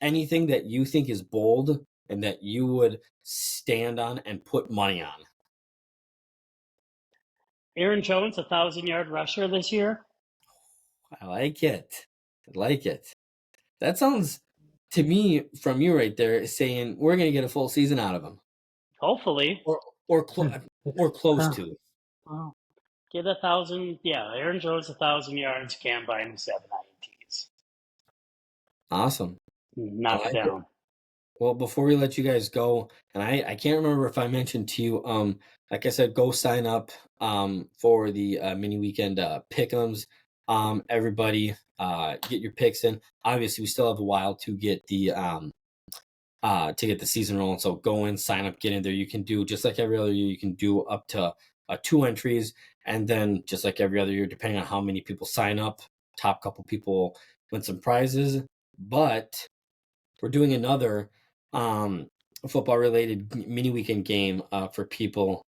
Anything that you think is bold and that you would stand on and put money on. Aaron Jones, 1,000 yard rusher this year. I like it. I like it. That sounds to me from you right there saying we're going to get a full season out of him, Hopefully. or or clo- or close Uh, to. well, get 1,000. Yeah, Aaron Jones, 1,000 yards. Cam buy him 7 INTs. Awesome. I Knock it like it. down. Well, before we let you guys go, and I can't remember if I mentioned to you, like I said, go sign up for the mini weekend pick'ems. Everybody, get your picks in. Obviously, we still have a while to get the season rolling. So go in, sign up, get in there. You can do just like every other year. You can do up to 2 entries, and then just like every other year, depending on how many people sign up, top couple people win some prizes. But we're doing another football related mini weekend game for people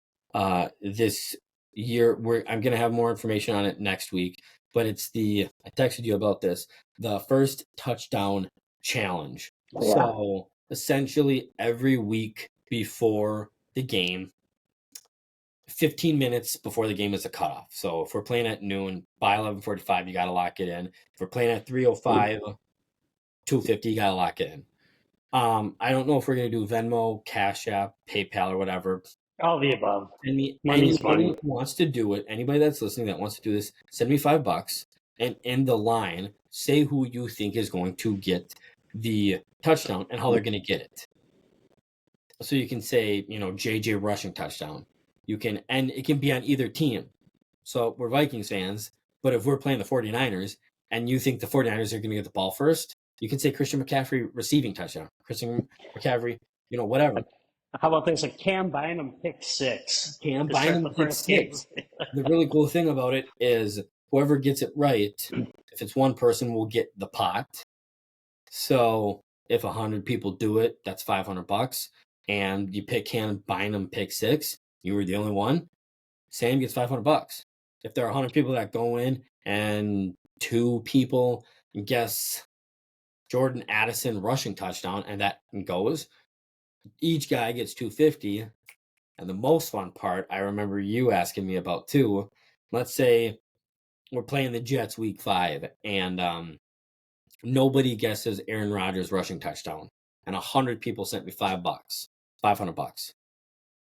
this year. I'm going to have more information on it next week, but it's I texted you about this, the first touchdown challenge. Oh, yeah. So essentially every week before the game, 15 minutes before the game is a cutoff. So if we're playing at noon, by 11:45, you got to lock it in. If we're playing at 3:05, 2:50, you got to lock it in. I don't know if we're gonna do Venmo, Cash App, PayPal, or whatever. All the above. Money's Anybody money. that wants to do it, anybody that's listening that wants to do this, send me $5, and in the line, say who you think is going to get the touchdown and how they're gonna get it. So you can say, JJ rushing touchdown. And it can be on either team. So we're Vikings fans, but if we're playing the 49ers and you think the 49ers are going to get the ball first, you can say Christian McCaffrey receiving touchdown. Christian McCaffrey, whatever. How about this? A Cam Bynum pick 6 Cam to start Bynum the pick first game. 6. The really cool thing about it is whoever gets it right, if it's one person, will get the pot. So if 100 people do it, that's $500. And you pick Cam Bynum pick 6, you were the only one, Sam gets $500. If there are 100 people that go in and 2 people guess Jordan Addison rushing touchdown and that goes, each guy gets 250. And the most fun part, I remember you asking me about too. Let's say we're playing the Jets week 5 and nobody guesses Aaron Rodgers rushing touchdown, and 100 people sent me $5, $500.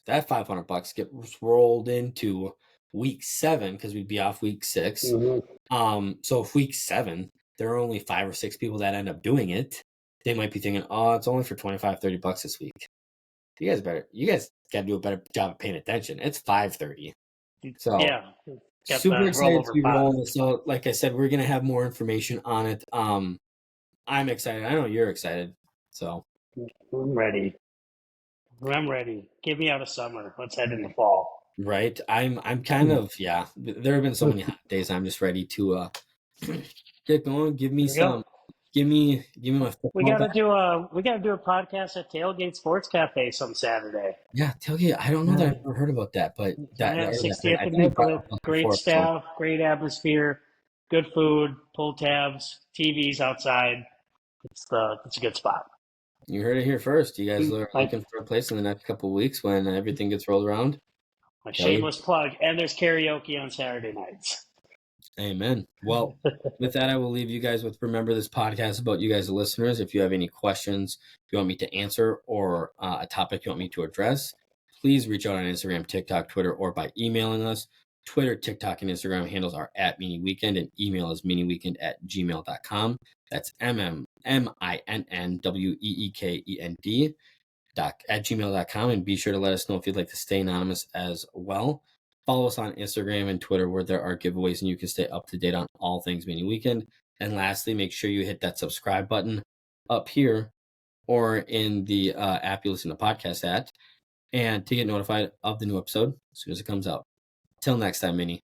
That $500 gets rolled into week 7 because we'd be off week 6. So if week 7 there are only 5 or 6 people that end up doing it, they might be thinking, oh, it's only for 25, $30 this week. You guys got to do a better job of paying attention. It's 530. So Yeah, got super the excited to rollover be pot. rolling this out. Like I said, we're gonna have more information on it. I'm excited. I know you're excited. So I'm ready. I'm ready. Get me out of summer. Let's head into fall. right. I'm kind of, yeah. There have been so many hot days. I'm just ready to get going. Give me There we go. some. Give me my We football gotta back. do a podcast at Tailgate Sports Cafe some Saturday. Yeah, tailgate. I don't know that I've ever heard about that, but Yeah, or that 60th I and think you brought it Nicollet. up once Great before. So staff, great atmosphere, good food, pull tabs, TVs outside. It's a good spot. you heard it here first. You guys are My looking for a place in the next couple of weeks when everything gets rolled around. my Tailgate. shameless plug. And there's karaoke on Saturday nights. Amen. Well, with that, I will leave you guys with remember this podcast about you guys, the listeners. If you have any questions you want me to answer or a topic you want me to address, please reach out on Instagram, TikTok, Twitter, or by emailing us. Twitter, TikTok, and Instagram handles are at minnyweekend, and email is minnyweekend@gmail.com. That's MMINNWEEKEND at gmail.com. And be sure to let us know if you'd like to stay anonymous as well. Follow us on Instagram and Twitter where there are giveaways and you can stay up to date on all things Minny Weekend. And lastly, make sure you hit that subscribe button up here or in the app you listen to podcast at, and to get notified of the new episode as soon as it comes out. Till next time, Minny.